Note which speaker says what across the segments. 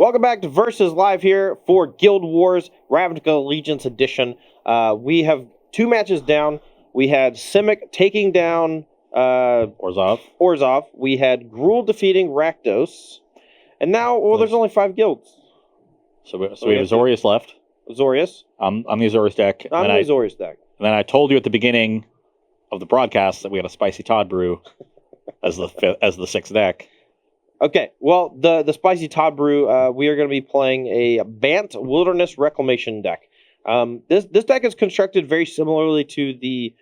Speaker 1: Welcome back to Versus Live here for Guild Wars Ravnica Allegiance Edition. We have two matches down. We had Simic taking down Orzhov. We had Gruul defeating Rakdos. And now, there's only 5 guilds.
Speaker 2: So we have Azorius left.
Speaker 1: Azorius.
Speaker 2: I'm the Azorius deck.
Speaker 1: I'm the Azorius deck.
Speaker 2: And then I told you at the beginning of the broadcast that we had a spicy Todd brew as the 6th deck.
Speaker 1: Okay, well, the Spicy Todd Brew, we are going to be playing a Bant Wilderness Reclamation deck. This deck is constructed very similarly to the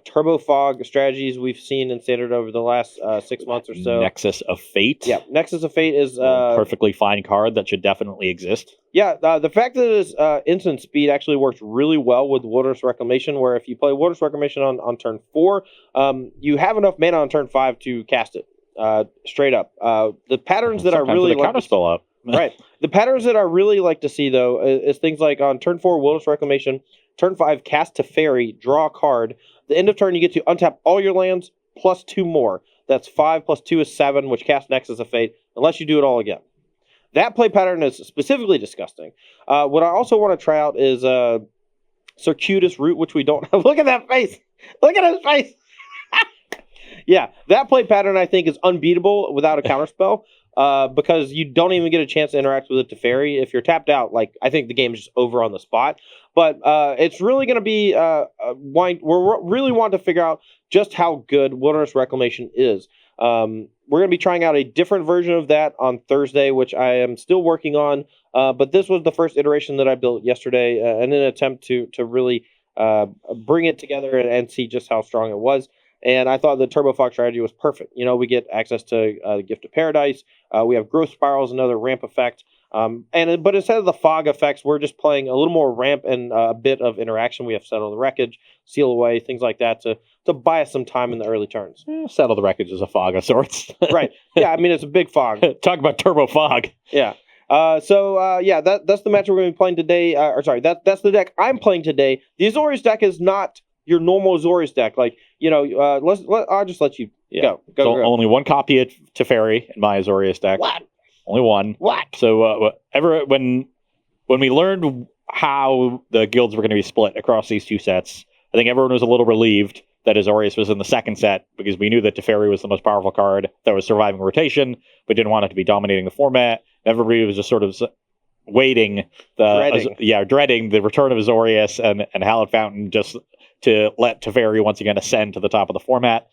Speaker 1: Turbo Fog strategies we've seen in Standard over the last 6 months or so.
Speaker 2: Nexus of Fate.
Speaker 1: Yeah, Nexus of Fate is...
Speaker 2: a perfectly fine card that should definitely exist.
Speaker 1: Yeah, the fact that it is instant speed actually works really well with Wilderness Reclamation, where if you play Wilderness Reclamation on turn 4, you have enough mana on turn 5 to cast it. Straight up. The patterns that I really like to
Speaker 2: spell up.
Speaker 1: Right. The patterns that I really like to see, though, is things like on turn 4, Wilderness Reclamation, turn 5, cast Teferi, draw a card. The end of turn, you get to untap all your lands plus 2 more. That's 5 plus 2 is 7, which casts Nexus of Fate, unless you do it all again. That play pattern is specifically disgusting. What I also want to try out is Circuitous Root, which we don't have. Look at that face! Look at his face! Yeah, that play pattern, I think, is unbeatable without a counterspell, because you don't even get a chance to interact with a Teferi. If you're tapped out, I think the game is just over on the spot. But it's really going to be... we're really wanting to figure out just how good Wilderness Reclamation is. We're going to be trying out a different version of that on Thursday, which I am still working on. But this was the first iteration that I built yesterday in an attempt to really bring it together and see just how strong it was. And I thought the Turbo Fog strategy was perfect. You know, we get access to the Gift of Paradise. We have Growth Spirals, another ramp effect. But instead of the fog effects, we're just playing a little more ramp and a bit of interaction. We have Settle the Wreckage, Seal Away, things like that to buy us some time in the early turns.
Speaker 2: Settle the Wreckage is a fog of sorts.
Speaker 1: Right. Yeah, I mean, it's a big fog.
Speaker 2: Talk about Turbo Fog.
Speaker 1: Yeah. That's the match we're going to be playing today. That's the deck I'm playing today. The Azorius deck is not your normal Azorius deck. I'll just let you go.
Speaker 2: Only one copy of Teferi in my Azorius deck.
Speaker 1: What?
Speaker 2: Only one.
Speaker 1: What?
Speaker 2: So when we learned how the guilds were going to be split across these two sets, I think everyone was a little relieved that Azorius was in the second set, because we knew that Teferi was the most powerful card that was surviving rotation, but didn't want it to be dominating the format. Everybody was just sort of waiting, dreading the return of Azorius and Hallowed Fountain, just to let Teferi once again ascend to the top of the format.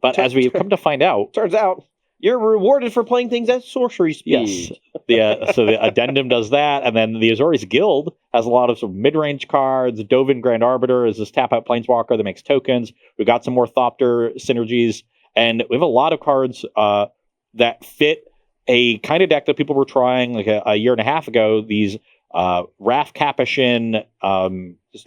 Speaker 2: But as we've come to find out...
Speaker 1: Turns out, you're rewarded for playing things at sorcery speed.
Speaker 2: Yes. So the addendum does that, and then the Azorius Guild has a lot of mid-range cards. Dovin Grand Arbiter is this tap-out planeswalker that makes tokens. We've got some more Thopter synergies, and we have a lot of cards that fit a kind of deck that people were trying a year and a half ago, these Wrath Capuchin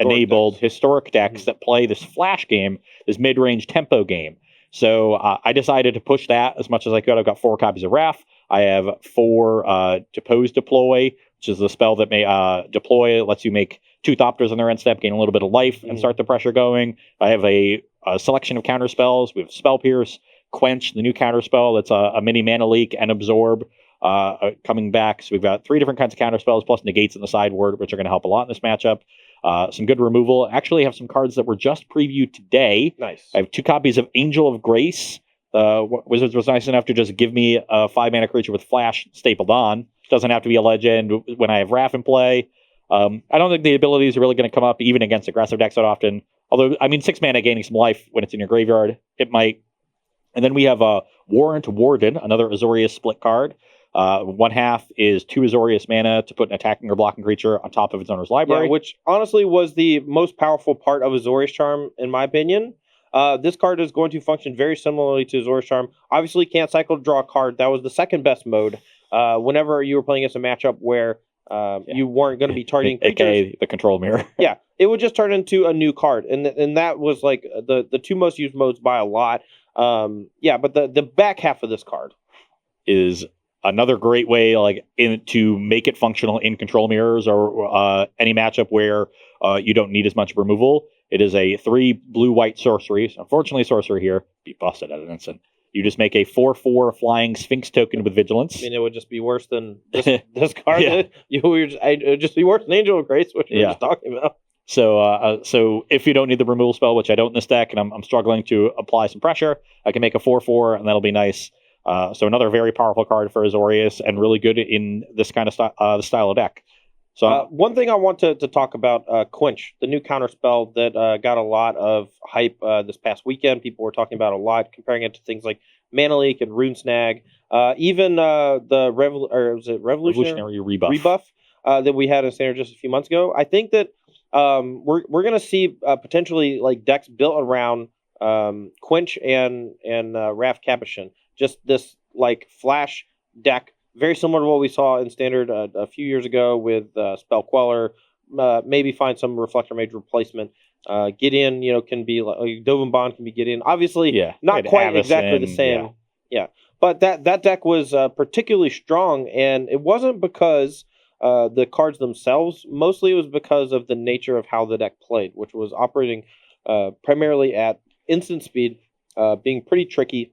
Speaker 2: enabled historic decks that play this flash game, this mid-range tempo game. So I decided to push that as much as I could. I've got 4 copies of Wrath. I have 4 Depose Deploy, which is the spell that may deploy. It lets you make 2 Thopters on their end step, gain a little bit of life, and start the pressure going. I have a selection of counter spells. We have Spell Pierce, Quench, the new counter spell that's a mini mana leak, and Absorb coming back. So we've got 3 different kinds of counter spells, plus negates in the sideboard, which are going to help a lot in this matchup. Some good removal. Actually, have some cards that were just previewed today.
Speaker 1: Nice.
Speaker 2: I have 2 copies of Angel of Grace. Wizards was nice enough to just give me a 5-mana creature with Flash stapled on. Doesn't have to be a legend when I have Wrath in play. I don't think the abilities are really going to come up even against aggressive decks that often. Although, 6 mana gaining some life when it's in your graveyard, it might. And then we have Warrant Warden, another Azorius split card. 1/2 is 2 Azorius mana to put an attacking or blocking creature on top of its owner's library.
Speaker 1: Yeah, which honestly was the most powerful part of Azorius Charm, in my opinion. This card is going to function very similarly to Azorius Charm. Obviously, can't cycle to draw a card. That was the second best mode. Whenever you were playing against a matchup where you weren't going to be targeting creatures.
Speaker 2: AKA the control mirror.
Speaker 1: Yeah, it would just turn into a new card. And that was the 2 most used modes by a lot. But the back half of this card
Speaker 2: is another great way to make it functional in control mirrors or any matchup where you don't need as much removal. It is a 3 blue-white sorcery. Unfortunately, sorcery here. Be busted at an instant. You just make a 4/4 flying Sphinx token with Vigilance.
Speaker 1: I mean, it would just be worse than this card.
Speaker 2: Yeah.
Speaker 1: It would just be worse than Angel of Grace, which we were just talking about.
Speaker 2: So if you don't need the removal spell, which I don't in this deck, and I'm struggling to apply some pressure, I can make a 4/4, and that'll be nice. So another very powerful card for Azorius, and really good in this kind of style of deck. So
Speaker 1: one thing I want to talk about, Quench, the new counter spell that got a lot of hype this past weekend. People were talking about a lot, comparing it to things like Mana Leak and Rune Snag, even the Revolutionary rebuff that we had in Standard just a few months ago. I think that we're going to see potentially like decks built around Quench and Wrath Capuchin. Just this like flash deck. Very similar to what we saw in Standard a few years ago with Spell Queller. Maybe find some Reflector Mage replacement. Gideon, can be like Dovin Bond can be Gideon. Obviously, not quite exactly the same. Yeah. But that deck was particularly strong, and it wasn't because the cards themselves. Mostly, it was because of the nature of how the deck played, which was operating primarily at instant speed, being pretty tricky,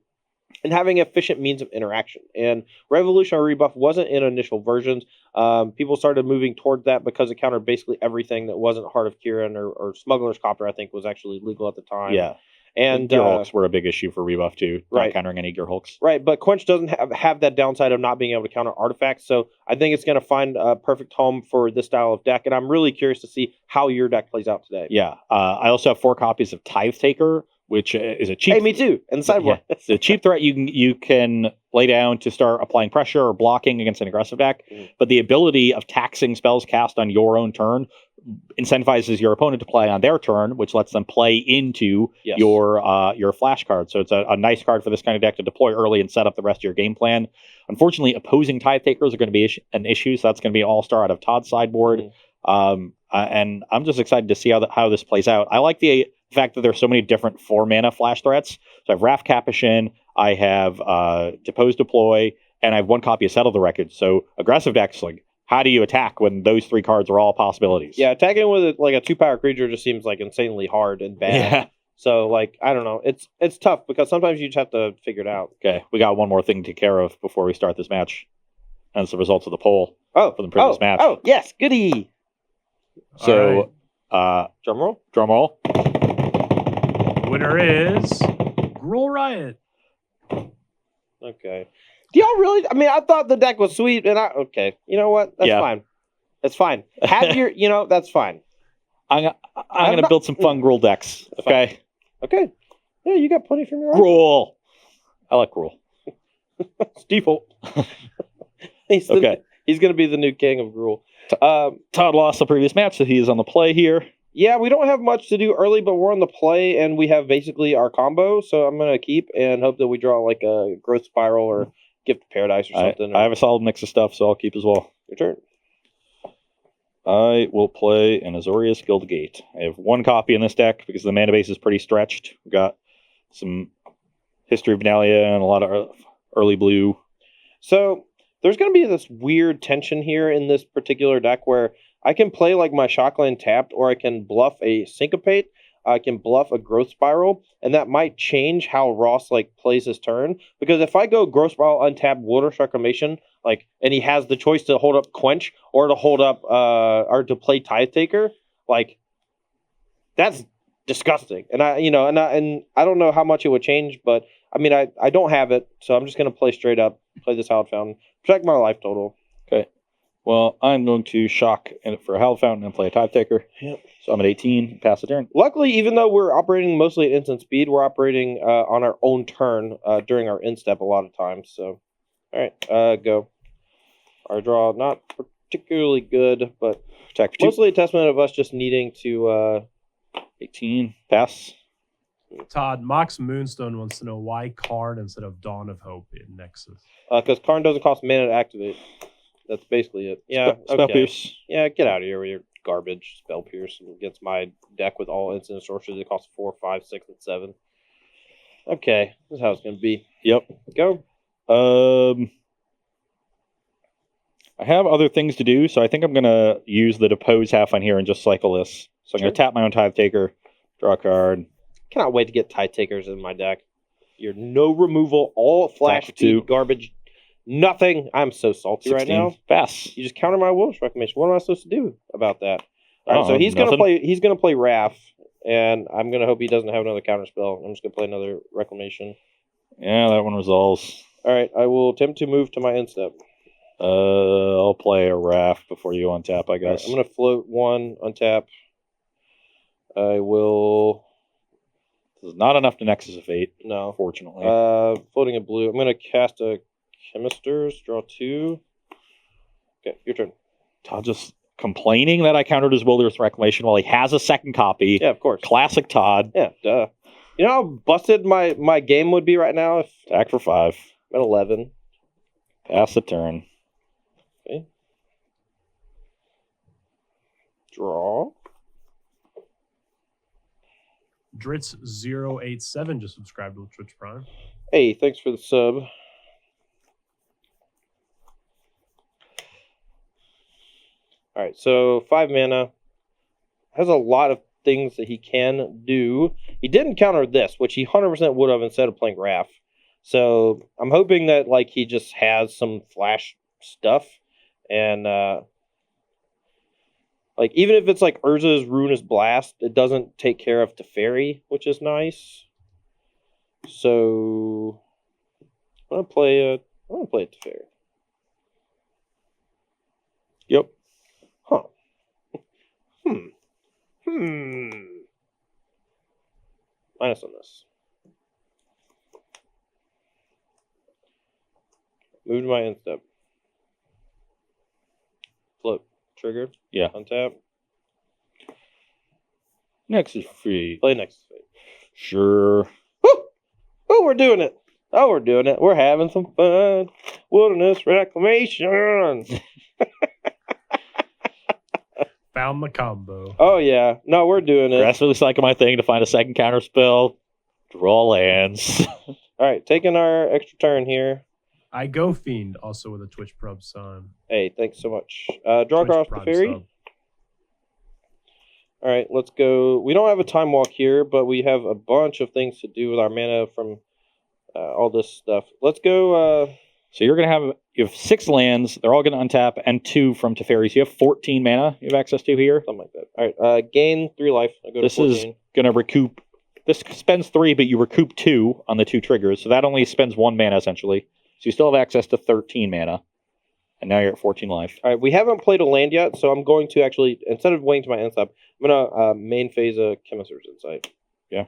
Speaker 1: and having efficient means of interaction. And Revolutionary Rebuff wasn't in initial versions. People started moving toward that because it countered basically everything that wasn't Heart of Kiran or Smuggler's Copter, I think, was actually legal at the time.
Speaker 2: Yeah. And Gearhulks were a big issue for Rebuff, too. Not countering any Gearhulks.
Speaker 1: Right, but Quench doesn't have that downside of not being able to counter artifacts, so I think it's going to find a perfect home for this style of deck, and I'm really curious to see how your deck plays out today.
Speaker 2: Yeah. I also have 4 copies of Tithe Taker, which is a cheap...
Speaker 1: Hey, me too, and the sideboard.
Speaker 2: Yeah. It's a cheap threat you can lay down to start applying pressure or blocking against an aggressive deck, but the ability of taxing spells cast on your own turn incentivizes your opponent to play on their turn, which lets them play into your flash card. So it's a nice card for this kind of deck to deploy early and set up the rest of your game plan. Unfortunately, opposing Tithe Takers are going to be an issue, so that's going to be an all-star out of Todd's sideboard. And I'm just excited to see how this plays out. I like the fact that there's so many different 4-mana flash threats. So I have Wrath Capuchin, I have Depose Deploy, and I have 1 copy of Settle the Record. So aggressive decks, like, how do you attack when those 3 cards are all possibilities?
Speaker 1: Yeah, attacking with like a 2-power creature just seems like insanely hard and bad.
Speaker 2: Yeah.
Speaker 1: So, like, I don't know. It's tough because sometimes you just have to figure it out.
Speaker 2: Okay, we got one more thing to take care of before we start this match. And it's the results of the poll for the previous match.
Speaker 1: Oh, yes, goody.
Speaker 2: So,
Speaker 1: drum roll.
Speaker 2: Drum roll.
Speaker 3: Winner is Gruul Riot.
Speaker 1: Okay. Do y'all really? I mean, I thought the deck was sweet, and okay. You know what? That's fine. That's fine. Have your, that's fine.
Speaker 2: I'm gonna build some fun Gruul decks. Okay.
Speaker 1: Okay. Yeah, you got plenty from your
Speaker 2: Gruul. I like Gruul.
Speaker 1: Default. He's gonna be the new king of Gruul.
Speaker 2: Todd lost the previous match, so he is on the play here.
Speaker 1: Yeah, we don't have much to do early, but we're on the play, and we have basically our combo. So I'm gonna keep and hope that we draw like a Growth Spiral or Gift of Paradise or something.
Speaker 2: I have a solid mix of stuff, so I'll keep as well.
Speaker 1: Your turn.
Speaker 2: I will play an Azorius Guildgate. I have 1 copy in this deck because the mana base is pretty stretched. We've got some History of Benalia and a lot of early blue.
Speaker 1: So there's going to be this weird tension here in this particular deck where I can play like my Shockland tapped, or I can bluff a Syncopate. I can bluff a Growth Spiral, and that might change how Ross plays his turn. Because if I go Growth Spiral, untap Wilderness Reclamation, and he has the choice to hold up Quench or to hold up or to play Tithe Taker, that's disgusting. And I don't know how much it would change, but I mean I don't have it, so I'm just gonna play straight up, play this Hallowed Fountain, protect my life total.
Speaker 2: Okay. Well, I'm going to shock for a Hallowed Fountain and play a Tithe Taker.
Speaker 1: Yep.
Speaker 2: So I'm at 18, pass the turn.
Speaker 1: Luckily, even though we're operating mostly at instant speed, we're operating on our own turn during our end step a lot of times. So, all right, go. Our draw, not particularly good, but mostly a testament of us just needing to...
Speaker 2: 18, pass.
Speaker 3: Todd, Mox Moonstone wants to know why Karn instead of Dawn of Hope in Nexus.
Speaker 1: Because Karn doesn't cost mana to activate. That's basically it. Yeah,
Speaker 2: Spell Pierce.
Speaker 1: Yeah, get out of here with your garbage Spell Pierce against my deck with all instant sorceries. It costs 4, 5, 6, and 7. Okay, this is how it's going to be.
Speaker 2: Yep.
Speaker 1: Go.
Speaker 2: I have other things to do, so I think I'm going to use the Depose half on here and just cycle this. So I'm going to tap my own Tithe Taker, draw a card.
Speaker 1: Cannot wait to get Tithe Takers in my deck. here. No removal, all flash
Speaker 2: Attack
Speaker 1: speed,
Speaker 2: 2.
Speaker 1: garbage, nothing. I'm so salty
Speaker 2: 16.
Speaker 1: right now.
Speaker 2: Pass.
Speaker 1: You just counter my Wilderness Reclamation. What am I supposed to do about that? All right, so he's
Speaker 2: nothing.
Speaker 1: gonna play Wrath, and I'm gonna hope he doesn't have another counter spell. I'm just gonna play another Reclamation.
Speaker 2: Yeah, that one resolves.
Speaker 1: All right, I will attempt to move to my end step.
Speaker 2: I'll play a Raft before you untap, I
Speaker 1: All right,
Speaker 2: guess.
Speaker 1: I'm gonna float 1, untap. I will.
Speaker 2: This is not enough to Nexus of Fate,
Speaker 1: No.
Speaker 2: fortunately.
Speaker 1: Floating a blue. I'm gonna cast a Chemisters. Draw 2. Okay, your turn.
Speaker 2: Todd just complaining that I countered his Wilderness Reclamation while he has a second copy.
Speaker 1: Yeah, of course.
Speaker 2: Classic Todd.
Speaker 1: Yeah, duh. You know how busted my game would be right now if
Speaker 2: Attack for 5.
Speaker 1: I'm at 11.
Speaker 2: Pass the turn.
Speaker 1: Okay. Draw.
Speaker 3: Dritz087 just subscribed to Twitch Prime.
Speaker 1: Hey, thanks for the sub. All right, so 5 mana. Has a lot of things that he can do. He didn't counter this, which he 100% would have instead of playing Wrath. So I'm hoping that like he just has some flash stuff, and like even if it's like Urza's Ruinous Blast, it doesn't take care of Teferi, which is nice. So I'm gonna play a Teferi.
Speaker 2: Yep.
Speaker 1: Huh. Minus on this. Move to my end step. Float. Trigger.
Speaker 2: Yeah.
Speaker 1: Untap.
Speaker 2: Nexus Fate.
Speaker 1: Play next phase.
Speaker 2: Sure.
Speaker 1: Woo! Oh, we're doing it. Oh, we're doing it. We're having some fun. Wilderness Reclamation.
Speaker 3: Found the combo.
Speaker 1: Oh, yeah. No, we're doing it.
Speaker 2: Aggressively cycle my thing to find a second counter spell. Draw lands.
Speaker 1: All right, taking our extra turn here.
Speaker 3: I go Fiend also with a Twitch Prub sign.
Speaker 1: Hey, thanks so much. Draw
Speaker 3: Twitch
Speaker 1: across the
Speaker 3: Prime
Speaker 1: ferry.
Speaker 3: sub.
Speaker 1: All right, let's go. We don't have a time walk here, but we have a bunch of things to do with our mana from all this stuff. Let's go.
Speaker 2: So you have 6 lands. They're all going to untap, and 2 from Teferi. So you have 14 mana you have access to here.
Speaker 1: Something like that. All right, gain 3 life. I go
Speaker 2: This
Speaker 1: to 14.
Speaker 2: is going to recoup. This spends 3, but you recoup 2 on the 2 triggers. So that only spends 1 mana, essentially. So you still have access to 13 mana. And now you're at 14 life.
Speaker 1: All right, we haven't played a land yet, so I'm going to actually, instead of waiting to my end step, I'm going to main phase a Chemister's Insight.
Speaker 2: Yeah.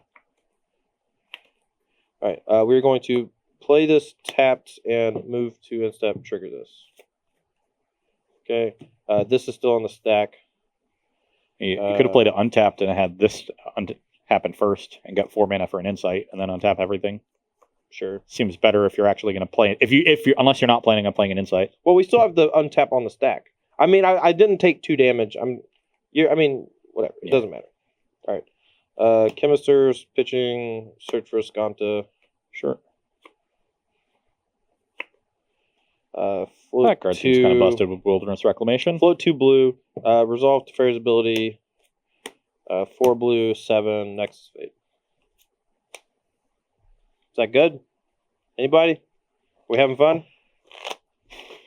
Speaker 1: All right, we're going to play this tapped and move to end step, trigger this. Okay, this is still on the stack.
Speaker 2: You could have played it untapped and had this happen first and got 4 mana for an Insight and then untap everything.
Speaker 1: Sure.
Speaker 2: Seems better if you're actually going to play it. Unless you're not planning on playing an Insight.
Speaker 1: Well, we still have the untap on the stack. I mean, I didn't take 2 damage. Whatever. It doesn't matter. All right. Chemisters, pitching, search for Escanta.
Speaker 2: Sure.
Speaker 1: Float
Speaker 2: That card seems
Speaker 1: 2,
Speaker 2: kind of busted with Wilderness Reclamation.
Speaker 1: Float 2 blue. Resolve Teferi's ability. 4 blue, 7, Nexus Fate. Is that good? Anybody? We having fun?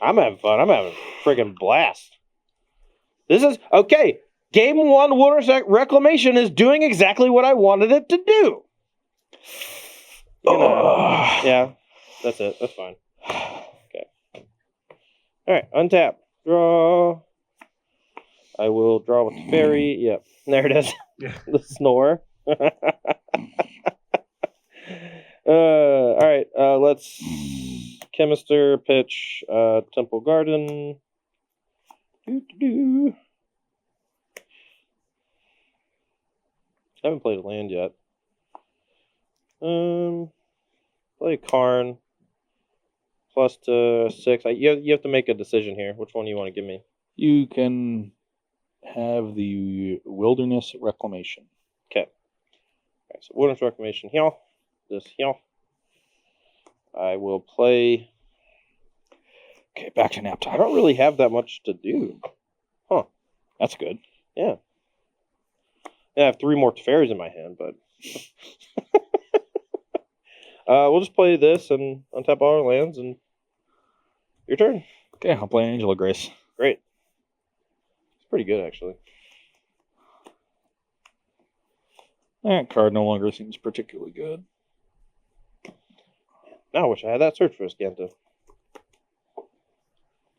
Speaker 1: I'm having fun. I'm having a friggin' blast. This is okay. Game 1 Wilderness Reclamation is doing exactly what I wanted it to do. Yeah, that's it. That's fine. Okay. All right, untap. Draw. I will draw with the fairy. Yep, there it is.
Speaker 3: Yeah.
Speaker 1: The snore. All right, let's Chemister, pitch, Temple Garden. Haven't played a land yet. Play Karn. Plus to 6. You have to make a decision here. Which one do you want to give me?
Speaker 2: You can have the Wilderness Reclamation.
Speaker 1: Okay. All right, so Wilderness Reclamation here. This here. I will play.
Speaker 2: Okay, back to nap time.
Speaker 1: I don't really have that much to do. Huh.
Speaker 2: That's good.
Speaker 1: Yeah. I have 3 more Teferis in my hand, but We'll just play this and untap all our lands, and your turn.
Speaker 2: Okay, I'll play Angel of Grace.
Speaker 1: Great. It's pretty good, actually.
Speaker 2: That card no longer seems particularly good.
Speaker 1: Now I wish I had that search for a Scanta.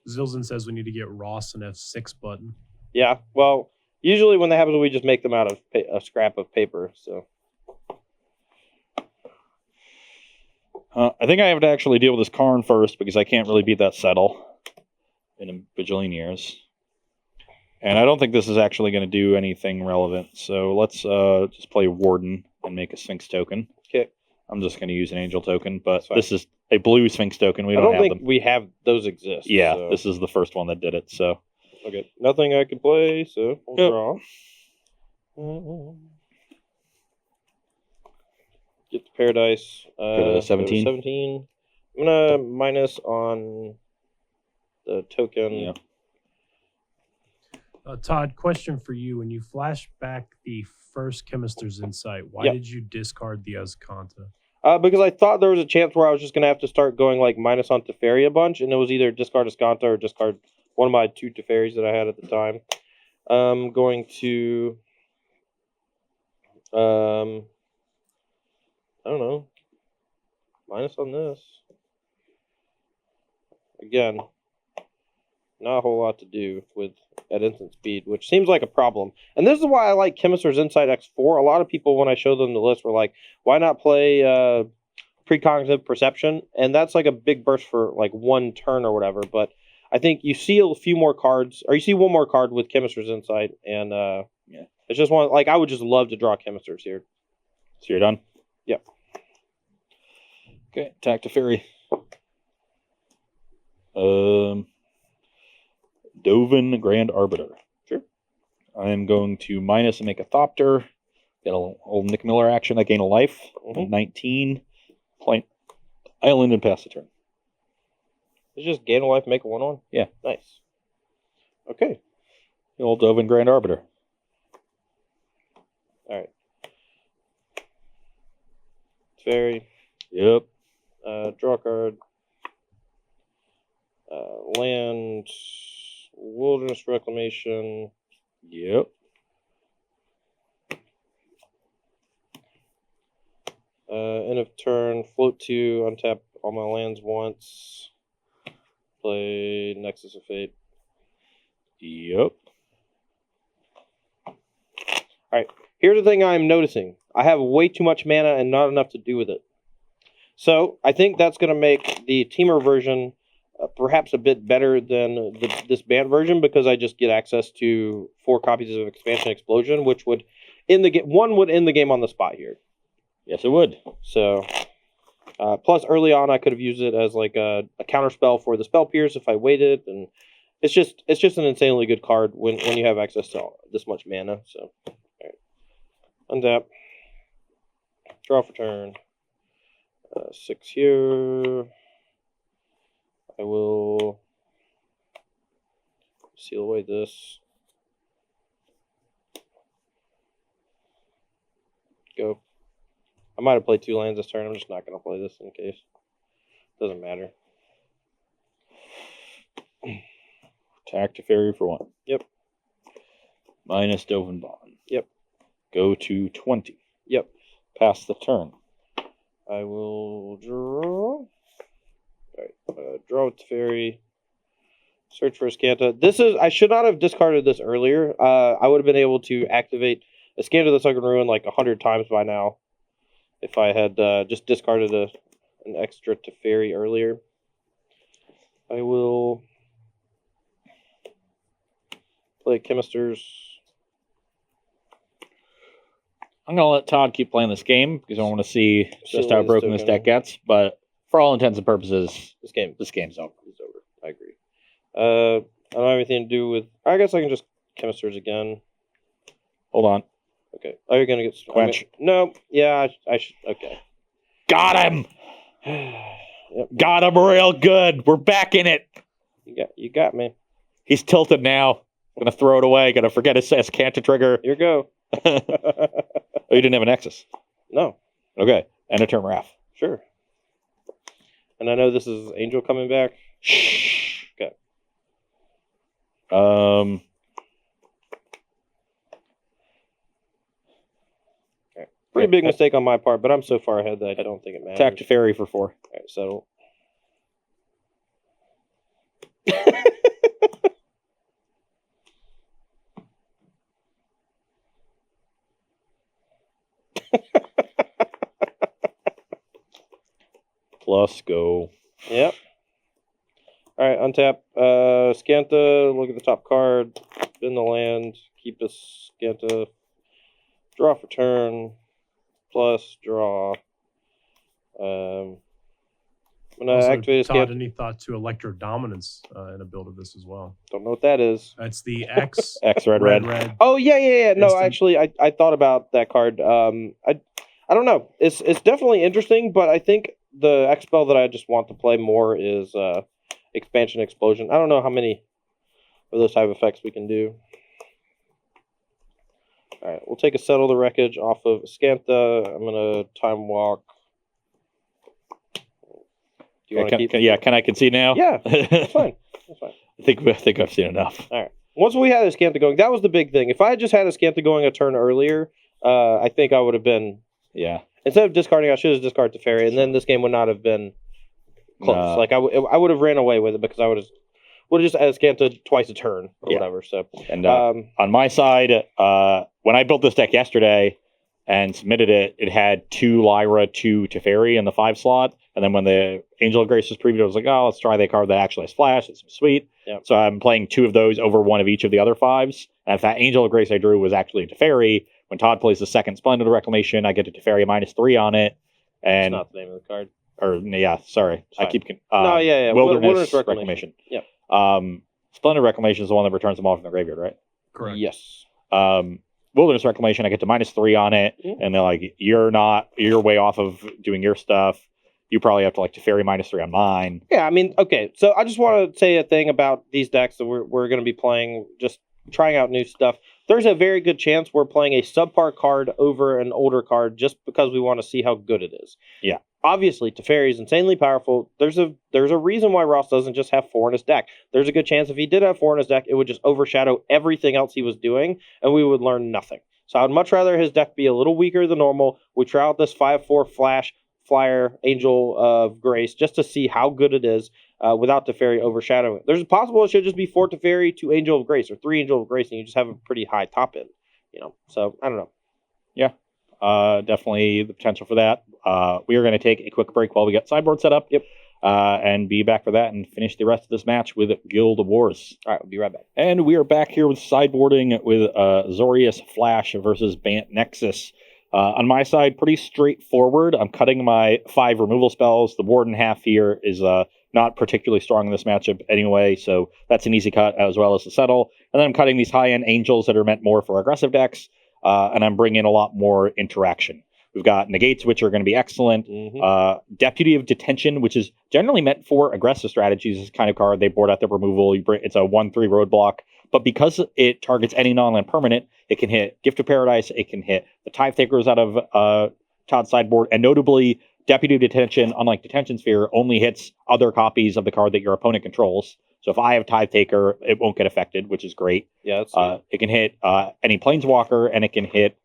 Speaker 3: Zilzin says we need to get Ross an F6 button.
Speaker 1: Yeah, well, usually when that happens, we just make them out of a scrap of paper, so...
Speaker 2: I think I have to actually deal with this Karn first because I can't really beat that settle in a bajillion years. And I don't think this is actually going to do anything relevant. So let's just play Warden and make a Sphinx token.
Speaker 1: Okay.
Speaker 2: I'm just going to use an Angel token, but this is a blue Sphinx token. We
Speaker 1: I don't
Speaker 2: have
Speaker 1: think
Speaker 2: them.
Speaker 1: we have those exist.
Speaker 2: Yeah,
Speaker 1: so.
Speaker 2: this is the first one that did it. So
Speaker 1: Okay, nothing I can play, so we'll draw. Get the Paradise.
Speaker 2: Go to 17.
Speaker 1: 17. I'm gonna minus on the token.
Speaker 2: Yeah.
Speaker 3: Todd, question for you. When you flash back the first Chemister's Insight, why did you discard the Azcanta?
Speaker 1: Because I thought there was a chance where I was just gonna have to start going like minus on Teferi a bunch, and it was either discard Azcanta or discard one of my 2 Teferis that I had at the time. I'm going to I don't know. Minus on this. Again, not a whole lot to do with at instant speed, which seems like a problem. And this is why I like Chemister's Insight X4. A lot of people, when I show them the list, were like, why not play Precognitive Perception? And that's like a big burst for like 1 turn or whatever. But I think you see a few more cards, or you see 1 more card with Chemister's Insight. And it's just one, like, I would just love to draw Chemisters here.
Speaker 2: So you're done?
Speaker 1: Yep.
Speaker 2: Okay, attack Teferi. Dovin Grand Arbiter.
Speaker 1: Sure.
Speaker 2: I'm going to minus and make a Thopter. Get a old Nick Miller action. I gain a life. 19. Point island and pass the turn.
Speaker 1: It's just gain a life, make a 1/1?
Speaker 2: Yeah.
Speaker 1: Nice. Okay.
Speaker 2: The old Dovin Grand Arbiter.
Speaker 1: Alright. Fairy.
Speaker 2: Yep.
Speaker 1: Draw a card. Land. Wilderness Reclamation.
Speaker 2: Yep.
Speaker 1: End of turn. Float 2. Untap all my lands once. Play Nexus of Fate.
Speaker 2: Yep.
Speaker 1: Alright. Here's the thing I'm noticing. I have way too much mana and not enough to do with it. So, I think that's going to make the Teamer version perhaps a bit better than this Bant version, because I just get access to 4 copies of Expansion Explosion, which would end the game. 1 would end the game on the spot here.
Speaker 2: Yes, it would.
Speaker 1: So, plus early on I could have used it as like a counter spell for the Spell Pierce if I waited, and it's just an insanely good card when you have access to this much mana. So, all right. Untap. Draw for turn. 6 here. I will seal away this. Go. I might have played 2 lands this turn. I'm just not going to play this in case. Doesn't matter.
Speaker 2: Attack Teferi for 1.
Speaker 1: Yep.
Speaker 2: Minus Dovin Bond.
Speaker 1: Yep.
Speaker 2: Go to 20.
Speaker 1: Yep.
Speaker 2: Pass the turn.
Speaker 1: I will draw. Alright, draw with Teferi. Search for a Scanta. I should not have discarded this earlier. I would have been able to activate a Scanta that's I can ruin like 100 times by now if I had just discarded an extra Teferi earlier. I will play Chemisters.
Speaker 2: I'm going to let Todd keep playing this game because I want to see just how
Speaker 1: this
Speaker 2: broken this
Speaker 1: token.
Speaker 2: deck gets. But for all intents and purposes,
Speaker 1: This game's
Speaker 2: over.
Speaker 1: It's over. I agree. I don't have anything to do with... I guess I can just Chemisters again.
Speaker 2: Hold on.
Speaker 1: Okay. Oh, you're going to get...
Speaker 2: Quench.
Speaker 1: No. Yeah, I should... Okay.
Speaker 2: Got him!
Speaker 1: Yep.
Speaker 2: Got him real good. We're back in it.
Speaker 1: You got me.
Speaker 2: He's tilted now. Gonna throw it away. Gonna forget his Azcanta trigger.
Speaker 1: Here you go.
Speaker 2: Oh, you didn't have a Nexus.
Speaker 1: No.
Speaker 2: Okay. And a turn Wrath.
Speaker 1: Sure. And I know this is Angel coming back.
Speaker 2: Shh.
Speaker 1: Okay. Pretty big mistake on my part, but I'm so far ahead that I don't think it matters.
Speaker 2: Attack to Fairy for 4.
Speaker 1: All right, settle.
Speaker 2: Plus go.
Speaker 1: Yep. All right, untap. Scanta, look at the top card. Spin the land. Keep a Scanta. Draw for turn. Plus draw. I'm gonna
Speaker 3: Also,
Speaker 1: activate a
Speaker 3: Todd,
Speaker 1: Scanta.
Speaker 3: any thought to Electro Dominance in a build of this as well?
Speaker 1: Don't know what that is.
Speaker 3: It's the X
Speaker 2: X red.
Speaker 3: red.
Speaker 1: Oh yeah. No,
Speaker 3: Instant.
Speaker 1: actually, I thought about that card. I don't know. It's definitely interesting, but I think the X spell that I just want to play more is Expansion Explosion. I don't know how many of those type of effects we can do. All right, we'll take a Settle the Wreckage off of Scantha. I'm gonna Time Walk. Do you want to keep?
Speaker 2: Can I concede now?
Speaker 1: Yeah, that's fine. That's fine.
Speaker 2: I think I've seen enough.
Speaker 1: All right. Once we had a Scantha going, that was the big thing. If I had just had a Scantha going a turn earlier, I think I would have been.
Speaker 2: Yeah.
Speaker 1: Instead of discarding, I should have discarded Teferi, and then this game would not have been close.
Speaker 2: No.
Speaker 1: Like I would have ran away with it because I would have just added Scantha twice a turn or whatever. So
Speaker 2: And on my side, when I built this deck yesterday and submitted it, it had 2 Lyra, 2 Teferi in the 5 slot. And then when the Angel of Grace was previewed, I was like, oh, let's try the card that actually has flash. It's sweet.
Speaker 1: Yep.
Speaker 2: So I'm playing 2 of those over 1 of each of the other 5s. And if that Angel of Grace I drew was actually a Teferi, when Todd plays the second Splendid Reclamation, I get a Teferi -3 on it. And
Speaker 1: that's not the name of the card.
Speaker 2: Sorry.
Speaker 1: Sorry.
Speaker 2: I keep
Speaker 1: Wilderness
Speaker 2: Reclamation.
Speaker 1: Yep.
Speaker 2: Splendid Reclamation is the one that returns them all from the graveyard, right?
Speaker 3: Correct.
Speaker 1: Yes.
Speaker 2: Wilderness Reclamation, I get to -3 on it, and they're like, you're way off of doing your stuff. You probably have to Teferi -3 on mine.
Speaker 1: Yeah, I mean, okay. So I just want to say a thing about these decks that we're going to be playing, just trying out new stuff. There's a very good chance we're playing a subpar card over an older card just because we want to see how good it is.
Speaker 2: Yeah.
Speaker 1: Obviously, Teferi is insanely powerful. There's a reason why Ross doesn't just have 4 in his deck. There's a good chance if he did have 4 in his deck, it would just overshadow everything else he was doing, and we would learn nothing. So I'd much rather his deck be a little weaker than normal. We try out this 5/4 flash flyer Angel of Grace just to see how good it is without Teferi overshadowing it. There's a possible it should just be 4 Teferi, 2 Angel of Grace, or 3 Angel of Grace, and you just have a pretty high top end. So I don't know.
Speaker 2: Yeah. Definitely the potential for that. We are going to take a quick break while we get sideboard set up.
Speaker 1: Yep.
Speaker 2: And be back for that and finish the rest of this match with Guild Wars.
Speaker 1: All right, we'll be right back.
Speaker 2: And we are back here with sideboarding with Azorius Flash versus Bant Nexus. On my side, pretty straightforward. I'm cutting my 5 removal spells. The Warden half here is not particularly strong in this matchup anyway, so that's an easy cut as well as the settle. And then I'm cutting these high-end angels that are meant more for aggressive decks, and I'm bringing a lot more interaction. We've got negates, which are going to be excellent. Deputy of Detention, which is generally meant for aggressive strategies, is kind of card. They board out their removal. It's a 1/3 roadblock. But because it targets any non-land permanent, it can hit Gift of Paradise. It can hit the Tithe Takers out of Todd's sideboard. And notably, Deputy of Detention, unlike Detention Sphere, only hits other copies of the card that your opponent controls. So if I have Tithe Taker, it won't get affected, which is great.
Speaker 1: Yeah,
Speaker 2: it can hit any Planeswalker, and it can hit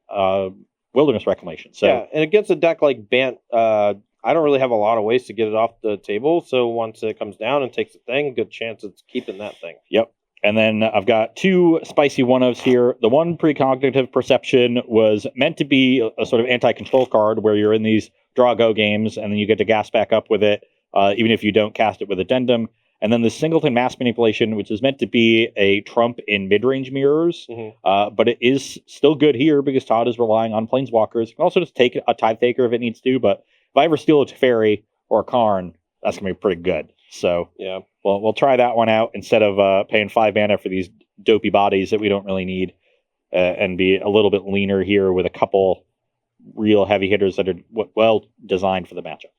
Speaker 2: Wilderness Reclamation. So
Speaker 1: yeah, and against a deck like Bant, I don't really have a lot of ways to get it off the table. So once it comes down and takes a thing, good chance it's keeping that thing.
Speaker 2: Yep. And then I've got 2 spicy 1-ofs here. The one, Precognitive Perception, was meant to be a sort of anti-control card where you're in these draw-go games and then you get to gas back up with it, even if you don't cast it with Addendum. And then the Singleton Mass Manipulation, which is meant to be a trump in mid-range mirrors, but it is still good here because Todd is relying on Planeswalkers. You can also just take a Tithe Taker if it needs to, but if I ever steal a Teferi or a Karn, that's going to be pretty good. So
Speaker 1: yeah,
Speaker 2: well, we'll try that one out instead of paying 5 mana for these dopey bodies that we don't really need, and be a little bit leaner here with a couple real heavy hitters that are well designed for the matchup.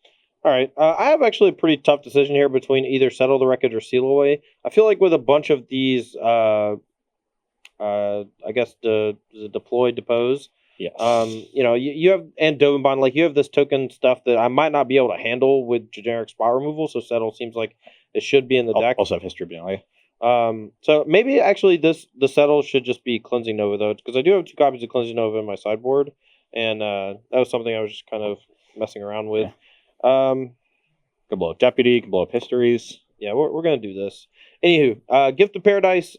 Speaker 1: All right. I have actually a pretty tough decision here between either Settle the Wreckage or Seal Away. I feel like with a bunch of these, I guess, the Deploy, Depose,
Speaker 2: Yes.
Speaker 1: You have and Dovin Bond, like you have this token stuff that I might not be able to handle with generic spot removal. So Settle seems like it should be in the deck.
Speaker 2: Also have History Benalia.
Speaker 1: So maybe actually the Settle should just be Cleansing Nova though, because I do have 2 copies of Cleansing Nova in my sideboard, and that was something I was just kind of messing around with.
Speaker 2: Yeah. Can blow up Deputy, can blow up Histories.
Speaker 1: Yeah, we're gonna do this. Anywho, Gift of Paradise.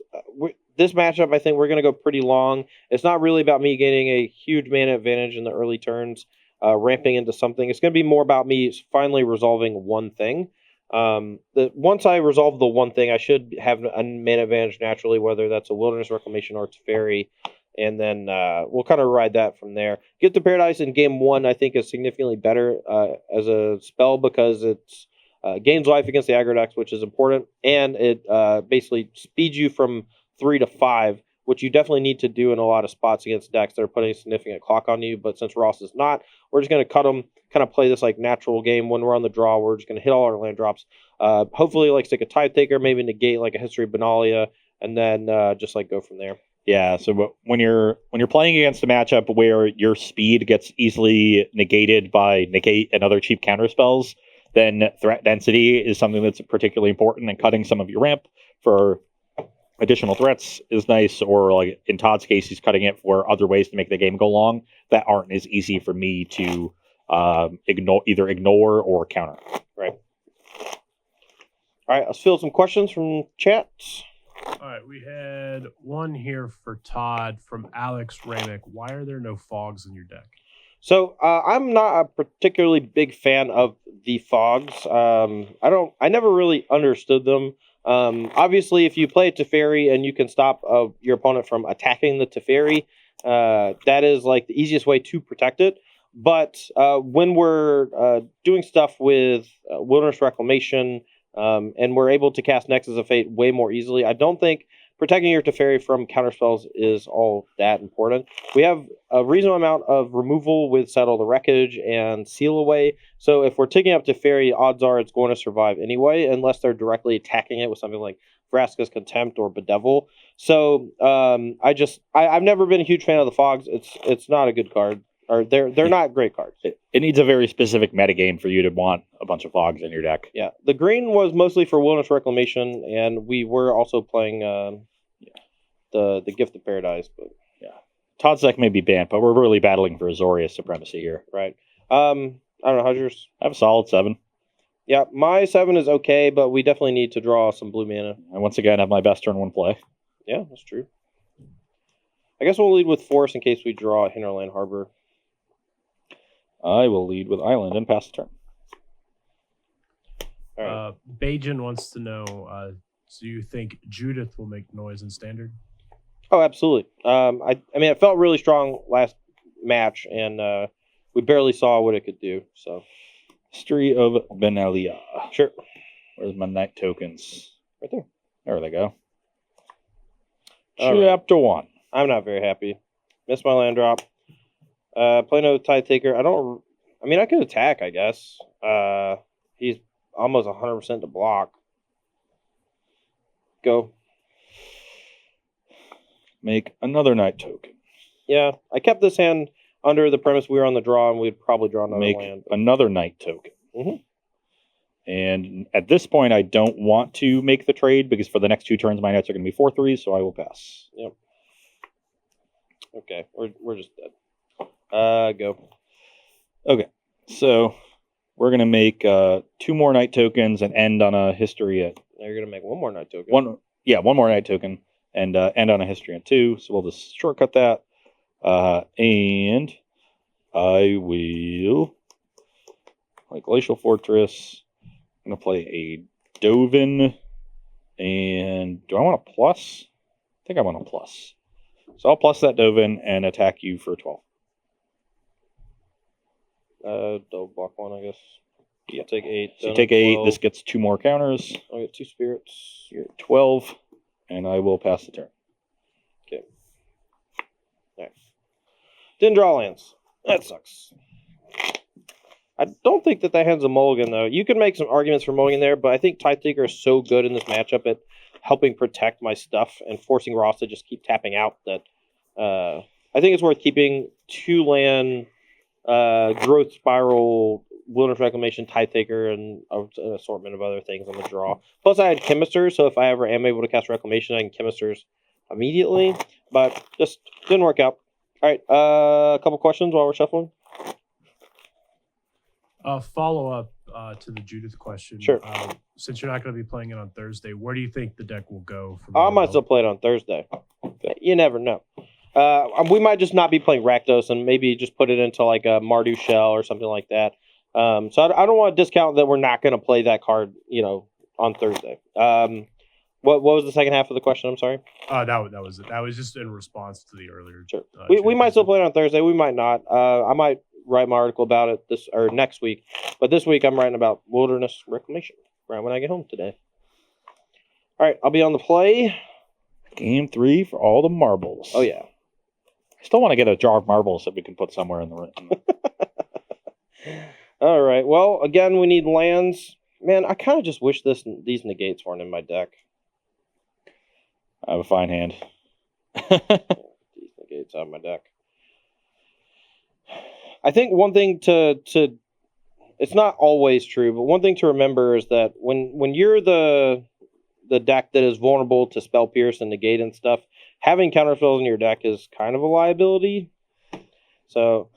Speaker 1: This matchup, I think we're gonna go pretty long. It's not really about me gaining a huge mana advantage in the early turns, ramping into something. It's gonna be more about me finally resolving one thing. Once I resolve the one thing, I should have a mana advantage naturally, whether that's a Wilderness Reclamation or Teferi, and then we'll kind of ride that from there. Gift of Paradise in game 1, I think, is significantly better as a spell because it's gains life against the aggro decks, which is important, and it basically speeds you from 3 to 5, which you definitely need to do in a lot of spots against decks that are putting a significant clock on you. But since Ross is not, we're just going to cut them, kind of play this like natural game. When we're on the draw, we're just going to hit all our land drops. Hopefully, like stick a Tide Taker, maybe negate like a History Benalia, and then just like go from there.
Speaker 2: Yeah, so when you're playing against a matchup where your speed gets easily negated by negate and other cheap counter spells, then threat density is something that's particularly important, and cutting some of your ramp for additional threats is nice, or like in Todd's case, he's cutting it for other ways to make the game go long that aren't as easy for me to ignore or counter.
Speaker 1: Right. All right, let's field some questions from chat.
Speaker 3: All right, we had one here for Todd from Alex Ramick. Why are there no fogs in your deck?
Speaker 1: So I'm not a particularly big fan of the fogs. I never really understood them. Obviously, if you play a Teferi and you can stop your opponent from attacking the Teferi, that is like the easiest way to protect it. But when we're doing stuff with Wilderness Reclamation and we're able to cast Nexus of Fate way more easily, I don't think protecting your Teferi from counterspells is all that important. We have a reasonable amount of removal with Settle the Wreckage and Seal Away. So if we're taking up Teferi, odds are it's going to survive anyway, unless they're directly attacking it with something like Vraska's Contempt or Bedevil. So I've never been a huge fan of the Fogs. It's not a good card. Or they're not great cards.
Speaker 2: It needs a very specific metagame for you to want a bunch of fogs in your deck.
Speaker 1: Yeah, the green was mostly for Wilderness Reclamation, and we were also playing the Gift of Paradise. But
Speaker 2: yeah, Todd's deck may be banned, but we're really battling for Azorius supremacy here.
Speaker 1: Right. I don't know, how's yours?
Speaker 2: I have a solid 7.
Speaker 1: Yeah, my 7 is okay, but we definitely need to draw some blue mana.
Speaker 2: And once again, I have my best turn 1 play.
Speaker 1: Yeah, that's true. I guess we'll lead with Force in case we draw Hinterland Harbor.
Speaker 2: I will lead with Island and pass the turn.
Speaker 1: All right.
Speaker 3: Bajan wants to know, do you think Judith will make noise in Standard?
Speaker 1: Oh, absolutely. I mean, it felt really strong last match, and we barely saw what it could do. So,
Speaker 2: History of Benalia.
Speaker 1: Sure.
Speaker 2: Where's my night tokens?
Speaker 1: Right there.
Speaker 2: There they go.
Speaker 1: All
Speaker 2: Chapter 1.
Speaker 1: I'm not very happy. Missed my land drop. Play no Tide Taker. I could attack, I guess. He's almost 100% to block. Go.
Speaker 2: Make another night token.
Speaker 1: Yeah, I kept this hand under the premise we were on the draw, and we'd probably draw another
Speaker 2: Make
Speaker 1: land.
Speaker 2: another night token.
Speaker 1: Mm-hmm.
Speaker 2: And at this point, I don't want to make the trade because for the next 2 turns, my nights are going to be 4/3, so I will pass.
Speaker 1: Yep. Okay, we're just dead. Go.
Speaker 2: Okay, so we're going to make 2 more night tokens and end on a history at...
Speaker 1: Now you're going to make 1 more night token.
Speaker 2: One more night token and end on a history at 2, so we'll just shortcut that. And I will play Glacial Fortress. I'm going to play a Dovin. And do I want a plus? I think I want a plus. So I'll plus that Dovin and attack you for 12.
Speaker 1: Double block 1, I guess. Yeah, take 8.
Speaker 2: So you take 8. This gets 2 more counters.
Speaker 1: I'll get 2 spirits.
Speaker 2: You're at 12. And I will pass the turn.
Speaker 1: Okay. Alright. Didn't draw lands. That sucks. I don't think that hand's a mulligan, though. You can make some arguments for mulligan there, but I think Tide Taker is so good in this matchup at helping protect my stuff and forcing Ross to just keep tapping out that I think it's worth keeping 2-land growth spiral, wilderness reclamation, tithe taker, and an assortment of other things on the draw. Plus, I had chemisters, so if I ever am able to cast reclamation, I can chemisters immediately. But just didn't work out. All right, a couple questions while we're shuffling.
Speaker 3: Follow up to the Judith question.
Speaker 1: Sure.
Speaker 3: Since you're not going to be playing it on Thursday, where do you think the deck will go? From
Speaker 1: I might still play it on Thursday. You never know. We might just not be playing Rakdos and maybe just put it into like a Mardu Shell or something like that. So I don't want to discount that we're not going to play that card, on Thursday. What was the second half of the question? I'm sorry.
Speaker 3: That was it. That was just in response to the earlier.
Speaker 1: Sure. We might still play it on Thursday. We might not. I might write my article about it this or next week, but this week I'm writing about wilderness reclamation right when I get home today. All right, I'll be on the play.
Speaker 2: Game 3 for all the marbles.
Speaker 1: Oh yeah.
Speaker 2: I still want to get a jar of marbles that we can put somewhere in the room.
Speaker 1: All right. Well, again, we need lands. Man, I kind of just wish these negates weren't in my deck.
Speaker 2: I have a fine hand.
Speaker 1: These negates out of my deck. I think one thing to it's not always true, but one thing to remember is that when you're the deck that is vulnerable to spell pierce and negate and stuff, having counterspells in your deck is kind of a liability. So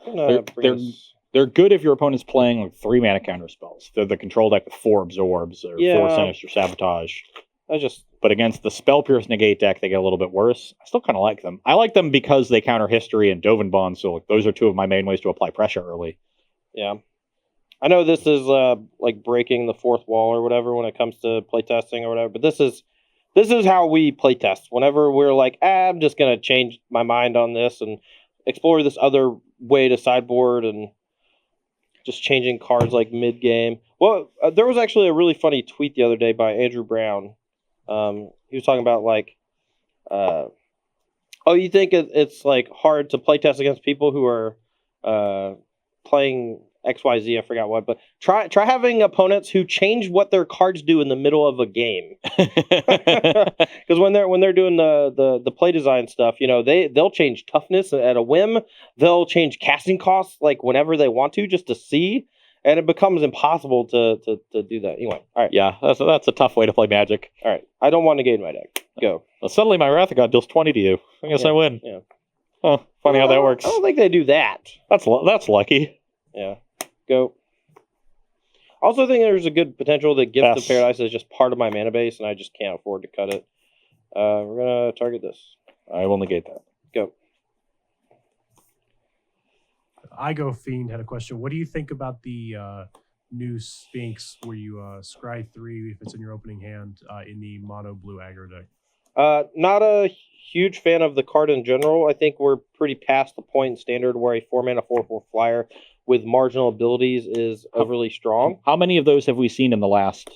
Speaker 2: they're good if your opponent's playing like 3 mana counterspells. They're the control deck with 4 absorbs or 4 sinister sabotage. But against the spell pierce negate deck, they get a little bit worse. I still kind of like them. I like them because they counter history and Dovin Bond, so those are 2 of my main ways to apply pressure early.
Speaker 1: Yeah. I know this is like breaking the 4th wall or whatever when it comes to playtesting or whatever, but this is how we playtest. Whenever we're like, I'm just going to change my mind on this and explore this other way to sideboard and just changing cards like mid-game. Well, there was actually a really funny tweet the other day by Andrew Brown. He was talking about like, you think it's like hard to playtest against people who are playing XYZ, I forgot what, but try having opponents who change what their cards do in the middle of a game. Because when they're doing the play design stuff, they'll change toughness at a whim. They'll change casting costs like whenever they want to, just to see, and it becomes impossible to do that. Anyway, all right.
Speaker 2: Yeah, that's a tough way to play Magic.
Speaker 1: All right, I don't want to negate my deck. Go.
Speaker 2: Well, suddenly my Wrath of God deals 20 to you. I guess I win.
Speaker 1: Yeah.
Speaker 2: Oh, funny how that works.
Speaker 1: I don't think they do that.
Speaker 2: That's lucky.
Speaker 1: Yeah. Go. I also think there's a good potential that Gift of Paradise is just part of my mana base, and I just can't afford to cut it. We're going to target this.
Speaker 2: I will negate that.
Speaker 1: Go.
Speaker 3: I Go Fiend had a question. What do you think about the new Sphinx where you scry 3 if it's in your opening hand in the mono blue aggro deck?
Speaker 1: Not a huge fan of the card in general. I think we're pretty past the point in Standard where a 4-mana 4/4 flyer with marginal abilities is overly strong.
Speaker 2: How many of those have we seen in the last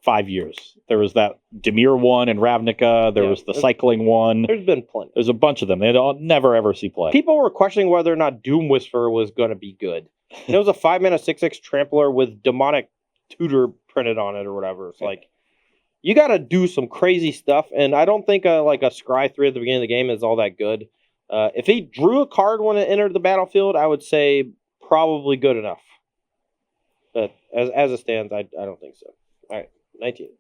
Speaker 2: 5 years? There was that Dimir one in Ravnica. There was the cycling one.
Speaker 1: There's been plenty.
Speaker 2: There's a bunch of them. They don't never ever see play.
Speaker 1: People were questioning whether or not Doom Whisperer was going to be good. And it was a 5-mana 6/6 trampler with demonic tutor printed on it or whatever. It's like, you got to do some crazy stuff, and I don't think a scry 3 at the beginning of the game is all that good. If he drew a card when it entered the battlefield, I would say probably good enough. But as it stands, I don't think so. All right,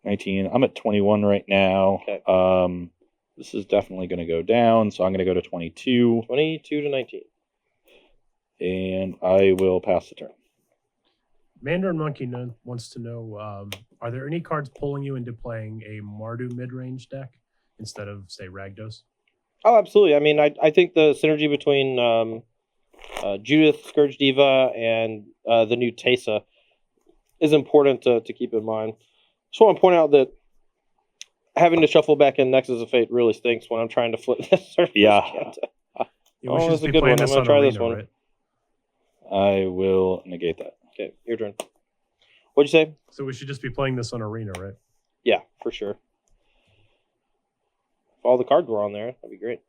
Speaker 1: 19.
Speaker 2: I'm at 21 right now.
Speaker 1: Okay.
Speaker 2: This is definitely going to go down, so I'm going to go to 22.
Speaker 1: 22 to 19.
Speaker 2: And I will pass the turn.
Speaker 3: Mandarin Monkey wants to know, are there any cards pulling you into playing a Mardu mid-range deck instead of, say, Ragdos?
Speaker 1: Oh, absolutely. I mean, I think the synergy between Judith, Scourge Diva, and the new Teysa is important to keep in mind. Just want to point out that having to shuffle back in Nexus of Fate really stinks when I'm trying to flip this.
Speaker 2: Yeah.
Speaker 3: We should just be playing this on Arena, this one. Right?
Speaker 2: I will negate that.
Speaker 1: Okay, your turn. What'd you say?
Speaker 3: So we should just be playing this on Arena, right?
Speaker 1: Yeah, for sure. If all the cards were on there, that'd be great.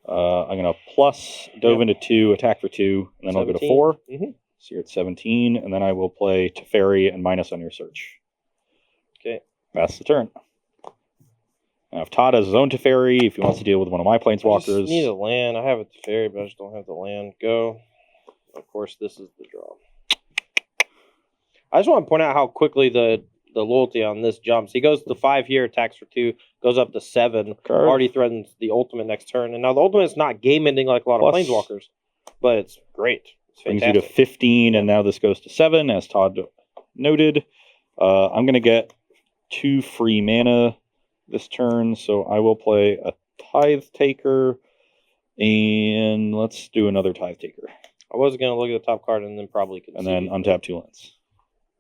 Speaker 2: I'm going to plus Dove into 2, attack for 2, and then 17. I'll go to 4.
Speaker 1: Mm-hmm.
Speaker 2: So you're at 17, and then I will play Teferi and minus on your search.
Speaker 1: Okay.
Speaker 2: Pass the turn. Now, if Todd has his own Teferi, if he wants to deal with one of my
Speaker 1: I
Speaker 2: planeswalkers.
Speaker 1: just need a land. I have a Teferi, but I just don't have the land. Go. Of course, this is the draw. I just want to point out how quickly the loyalty on this jumps. He goes to 5 here, attacks for 2, goes up to 7, already threatens the ultimate next turn. And now the ultimate's not game ending like a lot of planeswalkers, but it's great. It's
Speaker 2: brings
Speaker 1: fantastic.
Speaker 2: you to 15, and now this goes to 7, as Todd noted. I'm going to get 2 free mana this turn, so I will play a Tithe Taker, and let's do another Tithe Taker.
Speaker 1: I was going to look at the top card and then probably concede.
Speaker 2: And then untap 2 lands.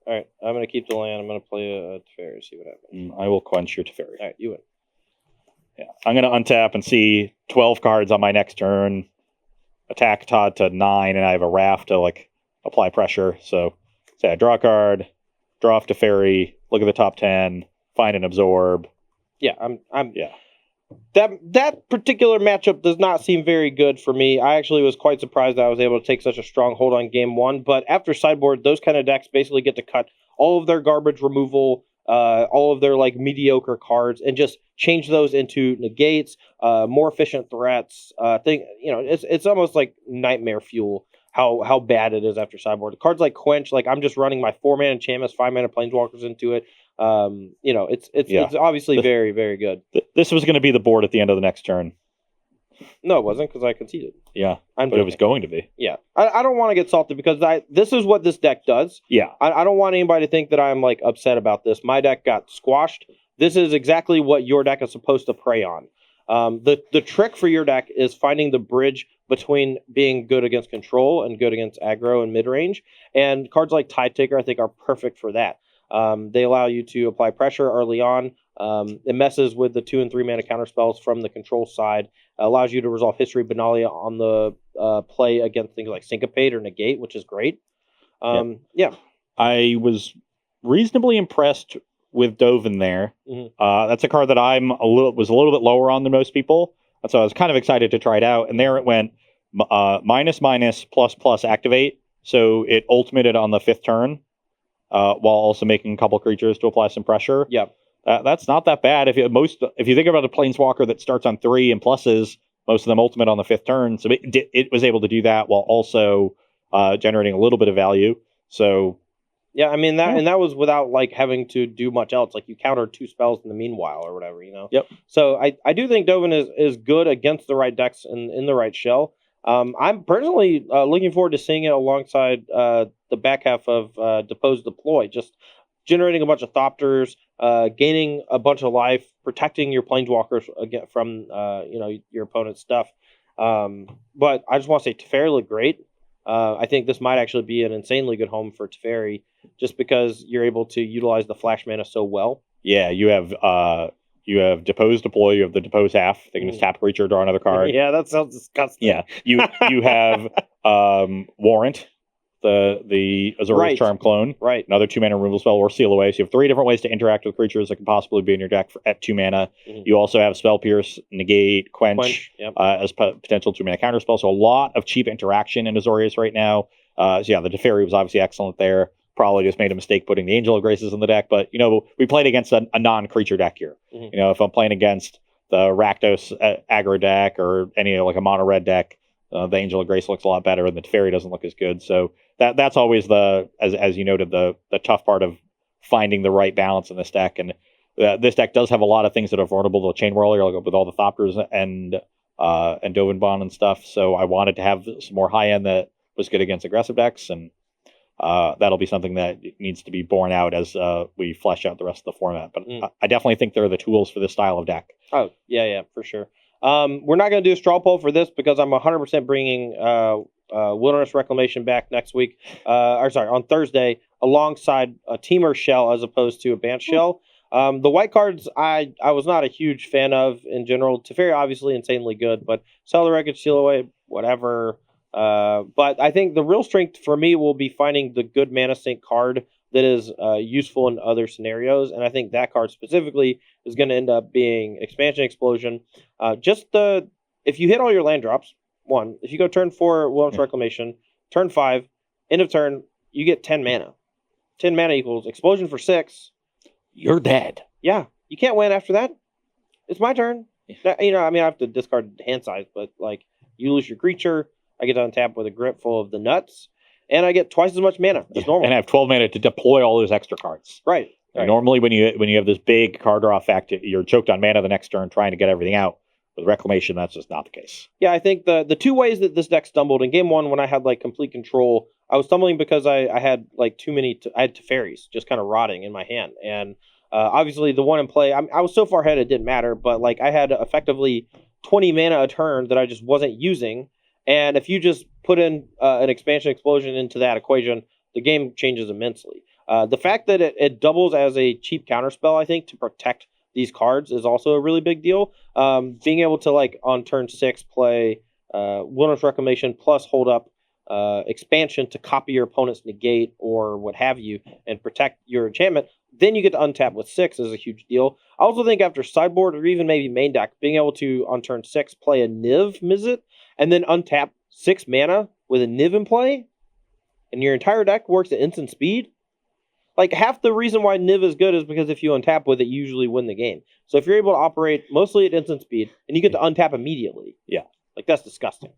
Speaker 1: All right, I'm going to keep the land. I'm going to play a Teferi, see what happens.
Speaker 2: I will quench your Teferi.
Speaker 1: All right, you win.
Speaker 2: Yeah, I'm going to untap and see 12 cards on my next turn, attack Todd to 9, and I have a Raft to like apply pressure. So say I draw a card, draw off Teferi, look at the top 10, find an absorb.
Speaker 1: Yeah, I'm
Speaker 2: yeah.
Speaker 1: That particular matchup does not seem very good for me. I actually was quite surprised that I was able to take such a strong hold on game 1. But after sideboard, those kind of decks basically get to cut all of their garbage removal, all of their like mediocre cards, and just change those into negates, more efficient threats. It's almost like nightmare fuel. How bad it is after sideboard. Cards like Quench, like I'm just running my 4-mana enchantments, 5-mana planeswalkers into it. It's obviously very, very good.
Speaker 2: This was going to be the board at the end of the next turn.
Speaker 1: No, it wasn't, because I conceded.
Speaker 2: Yeah, but it was going to be.
Speaker 1: Yeah, I don't want to get salted because this is what this deck does.
Speaker 2: Yeah,
Speaker 1: I don't want anybody to think that I'm like upset about this. My deck got squashed. This is exactly what your deck is supposed to prey on. The trick for your deck is finding the bridge between being good against control and good against aggro and mid-range. And cards like Tide Taker, I think, are perfect for that. They allow you to apply pressure early on. It messes with the 2 and 3 mana counter spells from the control side. Allows you to resolve History Benalia on the play against things like Syncopate or Negate, which is great. Yeah.
Speaker 2: I was reasonably impressed with Dovin there.
Speaker 1: Mm-hmm.
Speaker 2: That's a card that was a little bit lower on than most people. So I was kind of excited to try it out. And there it went --++ activate. So it ultimated on the 5th turn. While also making a couple creatures to apply some pressure.
Speaker 1: Yep.
Speaker 2: That's not that bad. If you think about a planeswalker that starts on 3 and pluses, most of them ultimate on the 5th turn. So it was able to do that while also generating a little bit of value. So
Speaker 1: yeah, I mean that, and that was without like having to do much else. Like you countered 2 spells in the meanwhile or whatever, you know.
Speaker 2: Yep.
Speaker 1: So I do think Dovin is good against the right decks and in the right shell. I'm personally looking forward to seeing it alongside the back half of Depose Deploy, just generating a bunch of Thopters, gaining a bunch of life, protecting your planeswalkers again from your opponent's stuff. But I just want to say Teferi looked great. I think this might actually be an insanely good home for Teferi, just because you're able to utilize the flash mana so well.
Speaker 2: Yeah, you have Depose Deploy, you have the Depose half. They can just tap a creature, draw another card.
Speaker 1: Yeah, that sounds disgusting.
Speaker 2: Yeah, you have Warrant, the Azorius Charm clone.
Speaker 1: Right.
Speaker 2: Another 2-mana removal spell or Seal Away. So you have 3 different ways to interact with creatures that can possibly be in your deck at 2 mana. Mm-hmm. You also have Spell Pierce, Negate, Quench
Speaker 1: yep.
Speaker 2: As potential 2-mana counter spell. So a lot of cheap interaction in Azorius right now. So yeah, the Teferi was obviously excellent there. Probably just made a mistake putting the Angel of Graces in the deck, but we played against a non-creature deck here. Mm-hmm. If I'm playing against the Rakdos aggro deck or any like a mono red deck, the Angel of Grace looks a lot better, and the Teferi doesn't look as good. So that's always as you noted, the tough part of finding the right balance in this deck. And this deck does have a lot of things that are vulnerable to Chain Whirler, like with all the Thopters and Dovinbon and stuff. So I wanted to have some more high end that was good against aggressive decks, and that'll be something that needs to be borne out as we flesh out the rest of the format. But I definitely think there are the tools for this style of deck.
Speaker 1: Oh, yeah, for sure. We're not going to do a straw poll for this because I'm 100% bringing Wilderness Reclamation back next week. On Thursday, alongside a Teamer shell as opposed to a Bant shell. The white cards I was not a huge fan of in general. Teferi obviously insanely good, but Sell the Wreckage, Seal Away, whatever. But I think the real strength for me will be finding the good mana sink card that is useful in other scenarios, and I think that card specifically is going to end up being Expansion Explosion. If you hit all your land drops, if you go turn 4 Wilderness Reclamation, turn 5, end of turn, you get 10 mana. 10 mana equals Explosion for 6.
Speaker 2: You're dead.
Speaker 1: Yeah, you can't win after that. it's my turn. You know, I mean, I have to discard hand size, but like you lose your creature, I get to untap with a grip full of the nuts, and I get twice as much mana as normal.
Speaker 2: And I have 12 mana to deploy all those extra cards.
Speaker 1: Right.
Speaker 2: Normally, when you have this big card draw effect, you're choked on mana the next turn trying to get everything out. With Reclamation, that's just not the case.
Speaker 1: Yeah, I think the two ways that this deck stumbled in game one, when I had like complete control, I was stumbling because I had like too many. I had Teferis just kind of rotting in my hand, and obviously the one in play, I was so far ahead it didn't matter. But like I had effectively 20 mana a turn that I just wasn't using, and if you just put in an expansion explosion into that equation, the game changes immensely. The fact that it doubles as a cheap counterspell, I think, to protect these cards is also a really big deal. Being able to, like, on turn 6, play Wilderness Reclamation plus hold up expansion to copy your opponent's negate or what have you and protect your enchantment, then you get to untap with 6 is a huge deal. I also think after sideboard or even maybe main deck, being able to, on turn 6, play a Niv Mizzet and then untap 6 mana with a Niv in play, and your entire deck works at instant speed. Like, half the reason why Niv is good is because if you untap with it, you usually win the game. So if you're able to operate mostly at instant speed, and you get to untap immediately,
Speaker 2: yeah,
Speaker 1: like, that's disgusting.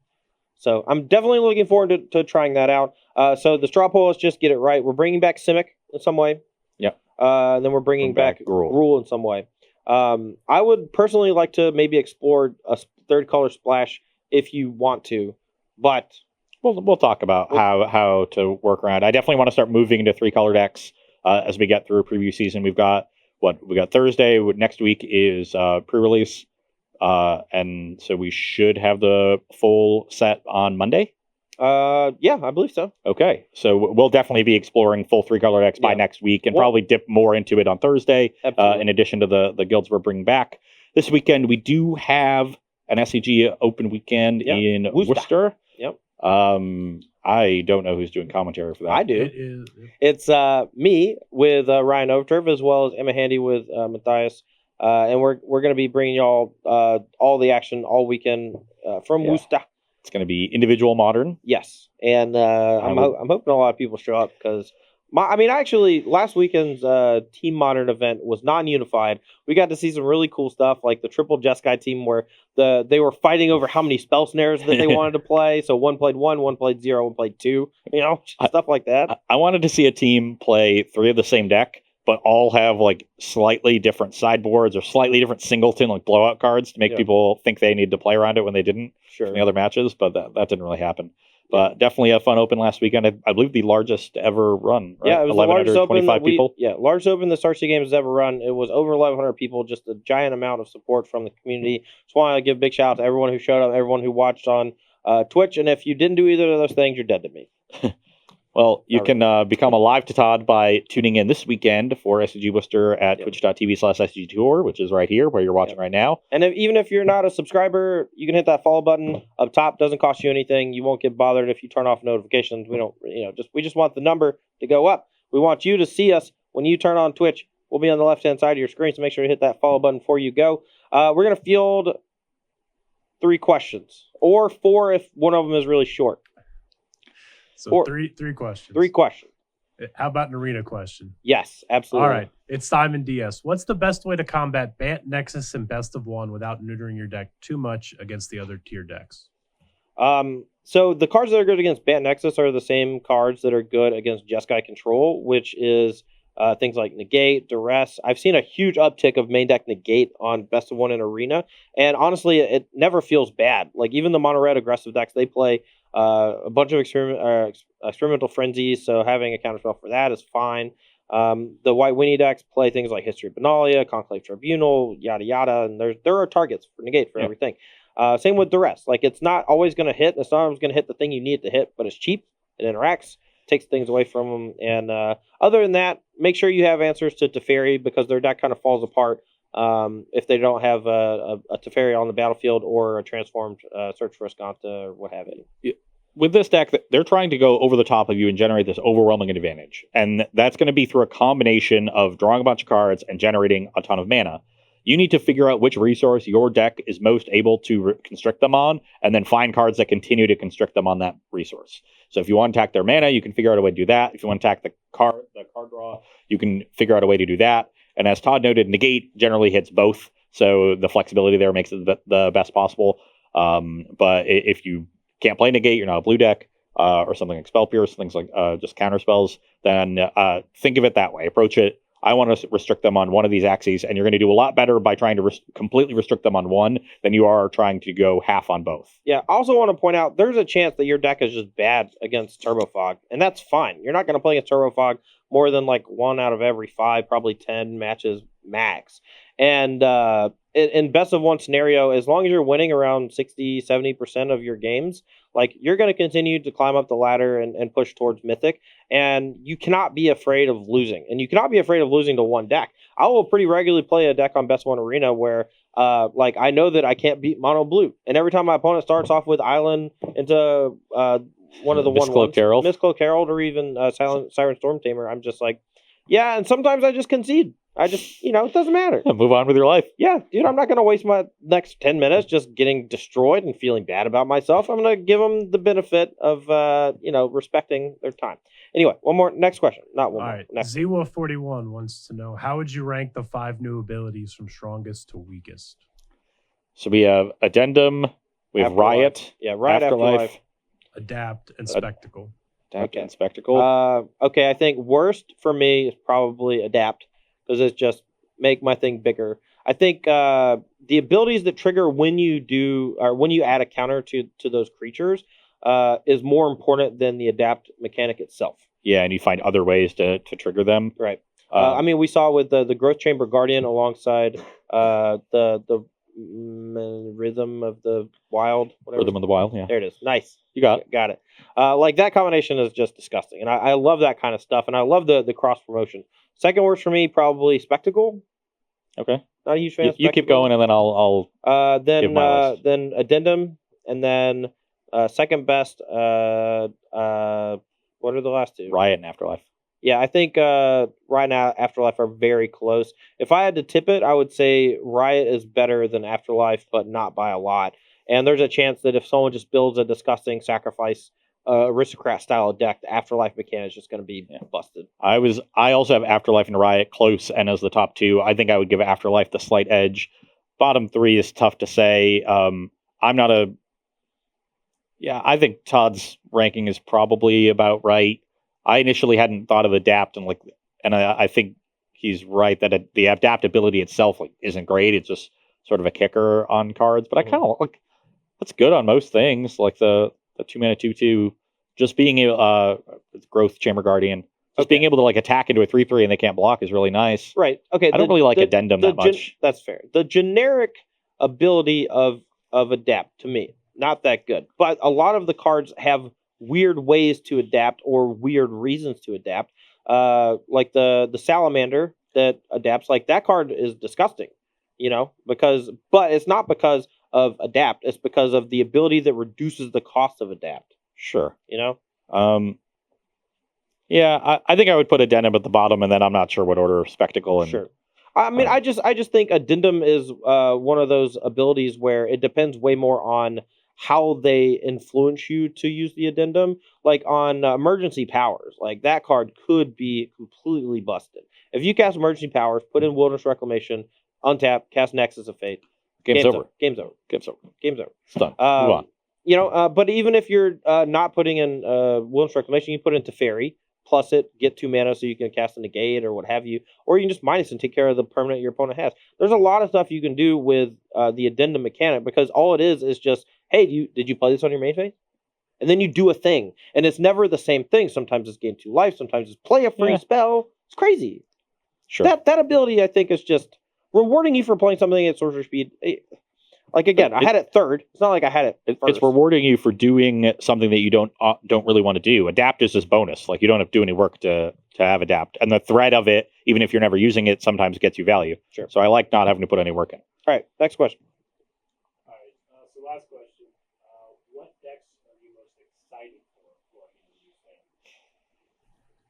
Speaker 1: So I'm definitely looking forward to trying that out. So the straw poll is just get it right. We're bringing back Simic in some way.
Speaker 2: Yep.
Speaker 1: And then we're bringing back Gruul in some way. I would personally like to maybe explore a third color splash if you want to, but
Speaker 2: we'll talk about how to work around. I definitely want to start moving into 3-color decks. As we get through preview season, we got Thursday. Next week is pre-release, and so we should have the full set on Monday.
Speaker 1: Yeah, I believe so.
Speaker 2: Okay, so we'll definitely be exploring full 3-color decks by next week, and probably dip more into it on Thursday. In addition to the guilds we're bringing back this weekend, we do have an SCG open weekend in Worcester.
Speaker 1: Yep.
Speaker 2: I don't know who's doing commentary for that.
Speaker 1: I do. It's me with Ryan Overturf as well as Emma Handy with Matthias, and we're going to be bringing y'all all the action all weekend from Worcester.
Speaker 2: It's going to be individual modern.
Speaker 1: Yes, and I'm hoping a lot of people show up because actually last weekend's Team Modern event was non-unified. We got to see some really cool stuff, like the triple Jeskai team where they were fighting over how many spell snares that they wanted to play. So one played 1, one played 0, one played 2. Stuff like that.
Speaker 2: I wanted to see a team play 3 of the same deck, but all have like slightly different sideboards or slightly different singleton like blowout cards to make people think they need to play around it when they didn't in the other matches. But that didn't really happen. But definitely a fun open last weekend. I believe the largest ever run. Right?
Speaker 1: Yeah, it was the largest open.
Speaker 2: People.
Speaker 1: Largest open the Star City Games has ever run. It was over 1,100 people. Just a giant amount of support from the community. Just want to give a big shout out to everyone who showed up, everyone who watched on Twitch. And if you didn't do either of those things, you're dead to me.
Speaker 2: Well, you can become alive to Todd by tuning in this weekend for SCG Worcester at twitch.tv/SCG Tour, which is right here where you're watching right now.
Speaker 1: And even if you're not a subscriber, you can hit that follow button up top. Doesn't cost you anything. You won't get bothered if you turn off notifications. We don't, we just want the number to go up. We want you to see us when you turn on Twitch. We'll be on the left-hand side of your screen, so make sure to hit that follow button before you go. We're going to field 3 questions, or 4 if one of them is really short.
Speaker 3: So three questions.
Speaker 1: 3 questions.
Speaker 3: How about an arena question?
Speaker 1: Yes, absolutely.
Speaker 3: All right. It's Simon DS. What's the best way to combat Bant Nexus and Best of One without neutering your deck too much against the other tier decks?
Speaker 1: So the cards that are good against Bant Nexus are the same cards that are good against Jeskai Control, which is things like Negate, Duress. I've seen a huge uptick of main deck Negate on Best of One in Arena, and honestly, it never feels bad. Like, even the mono-red aggressive decks, they play a bunch of experimental frenzies, so having a counterspell for that is fine. The white Winnie decks play things like History of Benalia, Conclave Tribunal, yada yada, and there are targets for negate for everything. Same with Duress. Like, it's not always going to hit. It's not always going to hit the thing you need it to hit, but it's cheap. It interacts, takes things away from them. And other than that, make sure you have answers to Teferi, because their deck kind of falls apart if they don't have a Teferi on the battlefield or a transformed Search for Escanta or what have you.
Speaker 2: With this deck, they're trying to go over the top of you and generate this overwhelming advantage. And that's going to be through a combination of drawing a bunch of cards and generating a ton of mana. You need to figure out which resource your deck is most able to constrict them on, and then find cards that continue to constrict them on that resource. So if you want to attack their mana, you can figure out a way to do that. If you want to attack the card draw, you can figure out a way to do that. And as Todd noted, Negate generally hits both. So the flexibility there makes it the best possible. But if you can't play negate, you're not a blue deck, or something like Spell Pierce, things like just counter spells, then think of it that way. Approach it. I want to restrict them on one of these axes, and you're going to do a lot better by trying to completely restrict them on one than you are trying to go half on both.
Speaker 1: Yeah, I also want to point out there's a chance that your deck is just bad against Turbo Fog, and that's fine. You're not going to play against Turbo Fog more than like 1 out of every 5, probably 10 matches max. And in best of one scenario, as long as you're winning around 60-70% of your games, like you're going to continue to climb up the ladder and push towards Mythic, and you cannot be afraid of losing. And you cannot be afraid of losing to one deck. I will pretty regularly play a deck on Best One Arena where like I know that I can't beat mono blue, and every time my opponent starts off with Island into one of the
Speaker 2: Mistcloaked Herald,
Speaker 1: Mistcloaked Herald, or even Siren Storm Tamer, I'm just like, yeah. And sometimes I just concede. I just, it doesn't matter.
Speaker 2: Move on with your life.
Speaker 1: Yeah, dude, I'm not going to waste my next 10 minutes just getting destroyed and feeling bad about myself. I'm going to give them the benefit of, respecting their time. Anyway, one more. Next question. Not one
Speaker 3: All
Speaker 1: more.
Speaker 3: right.
Speaker 1: Next.
Speaker 3: Zewa41 wants to know, how would you rank the 5 new abilities from strongest to weakest?
Speaker 2: So we have Addendum, we have
Speaker 1: Afterlife.
Speaker 2: Riot,
Speaker 1: Yeah, Riot, Afterlife.
Speaker 3: Adapt and Spectacle.
Speaker 2: Adapt and Spectacle.
Speaker 1: Okay, I think worst for me is probably Adapt, because it's just make my thing bigger. I think the abilities that trigger when you do, or when you add a counter to those creatures is more important than the Adapt mechanic itself.
Speaker 2: Yeah, and you find other ways to trigger them.
Speaker 1: Right. I mean, we saw with the Growth Chamber Guardian alongside the Rhythm of the Wild. Whatever.
Speaker 2: Rhythm of the Wild, yeah.
Speaker 1: There it is. Nice.
Speaker 2: You got it.
Speaker 1: Got it. Like that combination is just disgusting, and I love that kind of stuff, and I love the cross promotion. Second worst for me, probably Spectacle.
Speaker 2: Okay.
Speaker 1: Not a huge fan.
Speaker 2: You keep going, and then I'll
Speaker 1: then Addendum, and then second best. What are the last two?
Speaker 2: Riot and Afterlife.
Speaker 1: Yeah, I think right now Afterlife are very close. If I had to tip it, I would say Riot is better than Afterlife, but not by a lot. And there's a chance that if someone just builds a disgusting sacrifice aristocrat style deck, the Afterlife mechanic is just going to be busted.
Speaker 2: I also have Afterlife and Riot close and as the top 2. I think I would give Afterlife the slight edge. Bottom 3 is tough to say. I think Todd's ranking is probably about right. I initially hadn't thought of Adapt, and I think he's right that the adaptability itself isn't great. It's just sort of a kicker on cards, but I kind of that's good on most things, like the 2-mana 2/2, just being able Growth Chamber Guardian, being able to attack into a 3/3 and they can't block is really nice.
Speaker 1: Right. Okay.
Speaker 2: I don't really like Addendum that much.
Speaker 1: That's fair. The generic ability of Adapt, to me, not that good. But a lot of the cards have weird ways to adapt or weird reasons to adapt. Like the Salamander that adapts, like that card is disgusting, but it's not because of Adapt. It's because of the ability that reduces the cost of Adapt.
Speaker 2: Sure.
Speaker 1: Yeah,
Speaker 2: I think I would put Addendum at the bottom, and then I'm not sure what order of Spectacle. And,
Speaker 1: sure. I mean, I just think Addendum is one of those abilities where it depends way more on how they influence you to use the Addendum. Like on Emergency Powers, like that card could be completely busted. If you cast Emergency Powers, put in Wilderness Reclamation, untap, cast Nexus of Fate,
Speaker 2: Game's over.
Speaker 1: Game's over.
Speaker 2: It's done. Move on.
Speaker 1: But even if you're not putting in Wilderness Reclamation, you put in Teferi, plus it, get 2 mana so you can cast a negate or what have you, or you can just minus and take care of the permanent your opponent has. There's a lot of stuff you can do with the Addendum mechanic, because all it is just, hey, did you play this on your main phase? And then you do a thing, and it's never the same thing. Sometimes it's gain 2 life, sometimes it's play a free spell. It's crazy.
Speaker 2: Sure.
Speaker 1: That ability, I think, is just rewarding you for playing something at sorcerer speed. Like again, I had it third. It's not like I had it first.
Speaker 2: It's rewarding you for doing something that you don't really want to do. Adapt is just bonus. Like you don't have to do any work to have Adapt, and the threat of it, even if you're never using it, sometimes gets you value.
Speaker 1: Sure.
Speaker 2: So I like not having to put any work in.
Speaker 1: All right, next question.
Speaker 4: All right. So last question: what decks are you most excited for in the new thing?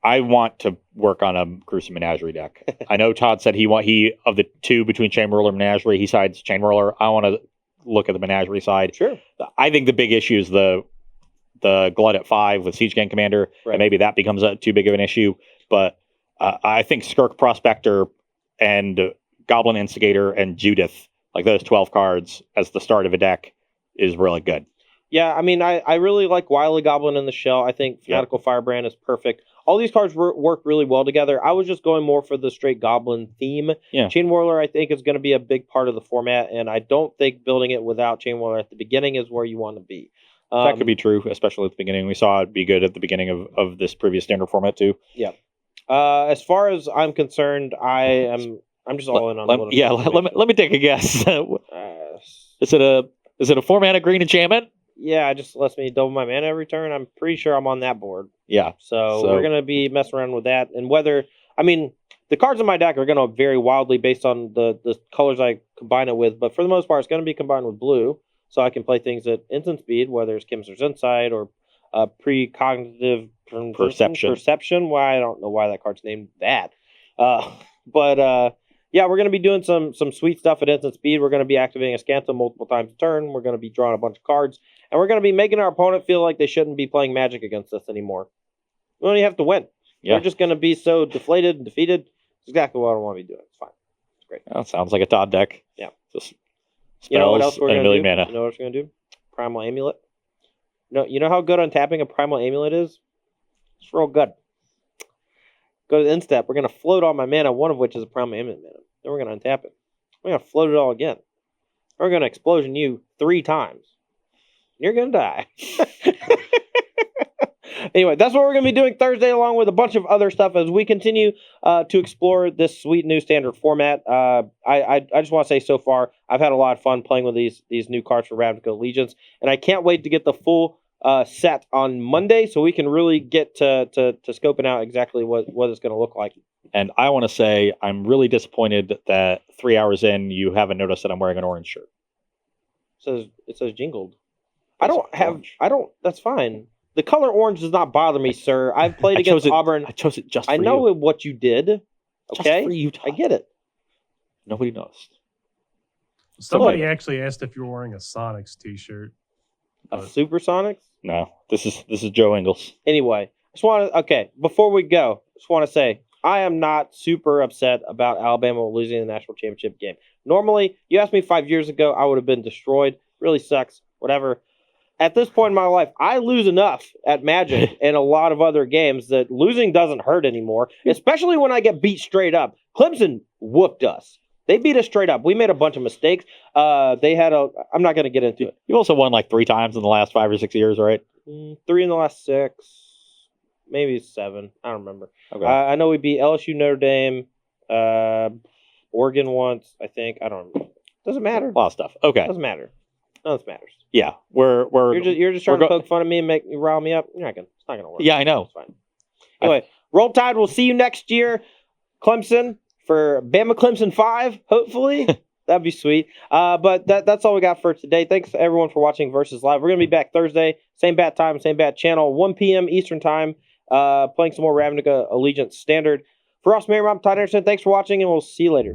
Speaker 2: I want to work on a Gruesome Menagerie deck. I know Todd said he of the 2 between Chain Whirler and Menagerie, he sides Chain Whirler. I want to look at the Menagerie side.
Speaker 1: Sure.
Speaker 2: I think the big issue is the Glut at 5 with Siege Gang Commander, and maybe that becomes too big of an issue. But I think Skirk Prospector and Goblin Instigator and Judith Like those 12 cards as the start of a deck is really good.
Speaker 1: Yeah, I mean, I really like Wily Goblin in the shell. I think
Speaker 2: Yep.
Speaker 1: Fanatical Firebrand is perfect. All these cards work really well together. I was just going more for the straight Goblin theme.
Speaker 2: Yeah.
Speaker 1: Chain Whirler, I think, is going to be a big part of the format, and I don't think building it without Chain Whirler at the beginning is where you want to be.
Speaker 2: That could be true, especially at the beginning. We saw it be good at the beginning of this previous standard format too.
Speaker 1: As far as I'm concerned, I'm just all in on Wilderness Reclamation.
Speaker 2: Let me take a guess. Is it a 4-mana green enchantment?
Speaker 1: Yeah, it just lets me double my mana every turn. I'm pretty sure I'm on that board.
Speaker 2: Yeah.
Speaker 1: So we're going to be messing around with that. And the cards in my deck are going to vary wildly based on the colors I combine it with. But for the most part, it's going to be combined with blue. So I can play things at instant speed, whether it's Chemist's Insight or Precognitive Perception. Why, I don't know why that card's named that. Yeah, we're going to be doing some sweet stuff at instant speed. We're going to be activating a Scanta multiple times a turn. We're going to be drawing a bunch of cards. And we're going to be making our opponent feel like they shouldn't be playing Magic against us anymore. We don't even have to win.
Speaker 2: Yeah.
Speaker 1: We're just going to be so deflated and defeated. It's exactly what I want to be doing. It's fine. It's great.
Speaker 2: That sounds like a Todd deck.
Speaker 1: Yeah.
Speaker 2: Just
Speaker 1: You know what
Speaker 2: spells
Speaker 1: else we're
Speaker 2: and a
Speaker 1: going to do?
Speaker 2: million mana.
Speaker 1: You know what we're going to do? Primal Amulet. No, you know how good untapping a Primal Amulet is? It's real good. Go to the end step. We're going to float all my mana, one of which is a Primal Amulet mana. Then we're going to untap it. We're going to float it all again. We're going to explosion you 3 times. You're going to die. Anyway, that's what we're going to be doing Thursday, along with a bunch of other stuff as we continue to explore this sweet new standard format. I just want to say so far, I've had a lot of fun playing with these new cards for Ravnica Allegiance, and I can't wait to get the full set on Monday so we can really get to scoping out exactly what it's going to look like.
Speaker 2: And I want to say I'm really disappointed that 3 hours in you haven't noticed that I'm wearing an orange shirt.
Speaker 1: It says jingled.
Speaker 2: Orange.
Speaker 1: That's fine. The color orange does not bother me, sir. I've played against Auburn.
Speaker 2: I chose it just for
Speaker 1: I know
Speaker 2: you.
Speaker 1: what you did. Okay?
Speaker 2: Just for you, Todd.
Speaker 1: I get it.
Speaker 2: Nobody noticed.
Speaker 3: Somebody actually asked if you were wearing a Sonics t-shirt.
Speaker 1: Supersonics?
Speaker 2: No, this is Joe Ingles.
Speaker 1: Anyway, before we go, just want to say, I am not super upset about Alabama losing the national championship game. Normally, you asked me 5 years ago, I would have been destroyed. Really sucks. Whatever. At this point in my life, I lose enough at Magic and a lot of other games that losing doesn't hurt anymore, especially when I get beat straight up. Clemson whooped us. They beat us straight up. We made a bunch of mistakes. I'm not going to get into it.
Speaker 2: You also won like 3 times in the last 5 or 6 years, right?
Speaker 1: 3 in the last 6. Maybe 7. I don't remember.
Speaker 2: Okay.
Speaker 1: I know we beat LSU, Notre Dame, Oregon once, I think. I don't remember. Doesn't matter.
Speaker 2: A lot of stuff. Okay.
Speaker 1: Doesn't matter. None of this matters.
Speaker 2: Yeah,
Speaker 1: You're just trying to poke fun at me and make me rile me up. It's not gonna work.
Speaker 2: Yeah, I know.
Speaker 1: It's fine. Anyway, Roll Tide. We'll see you next year, Clemson, for Bama Clemson 5. Hopefully, that'd be sweet. But that's all we got for today. Thanks to everyone for watching Versus Live. We're gonna be back Thursday, same bat time, same bat channel, 1 p.m. Eastern time. Playing some more Ravnica Allegiance Standard. For us, Merriam, I'm Todd Anderson. Thanks for watching, and we'll see you later.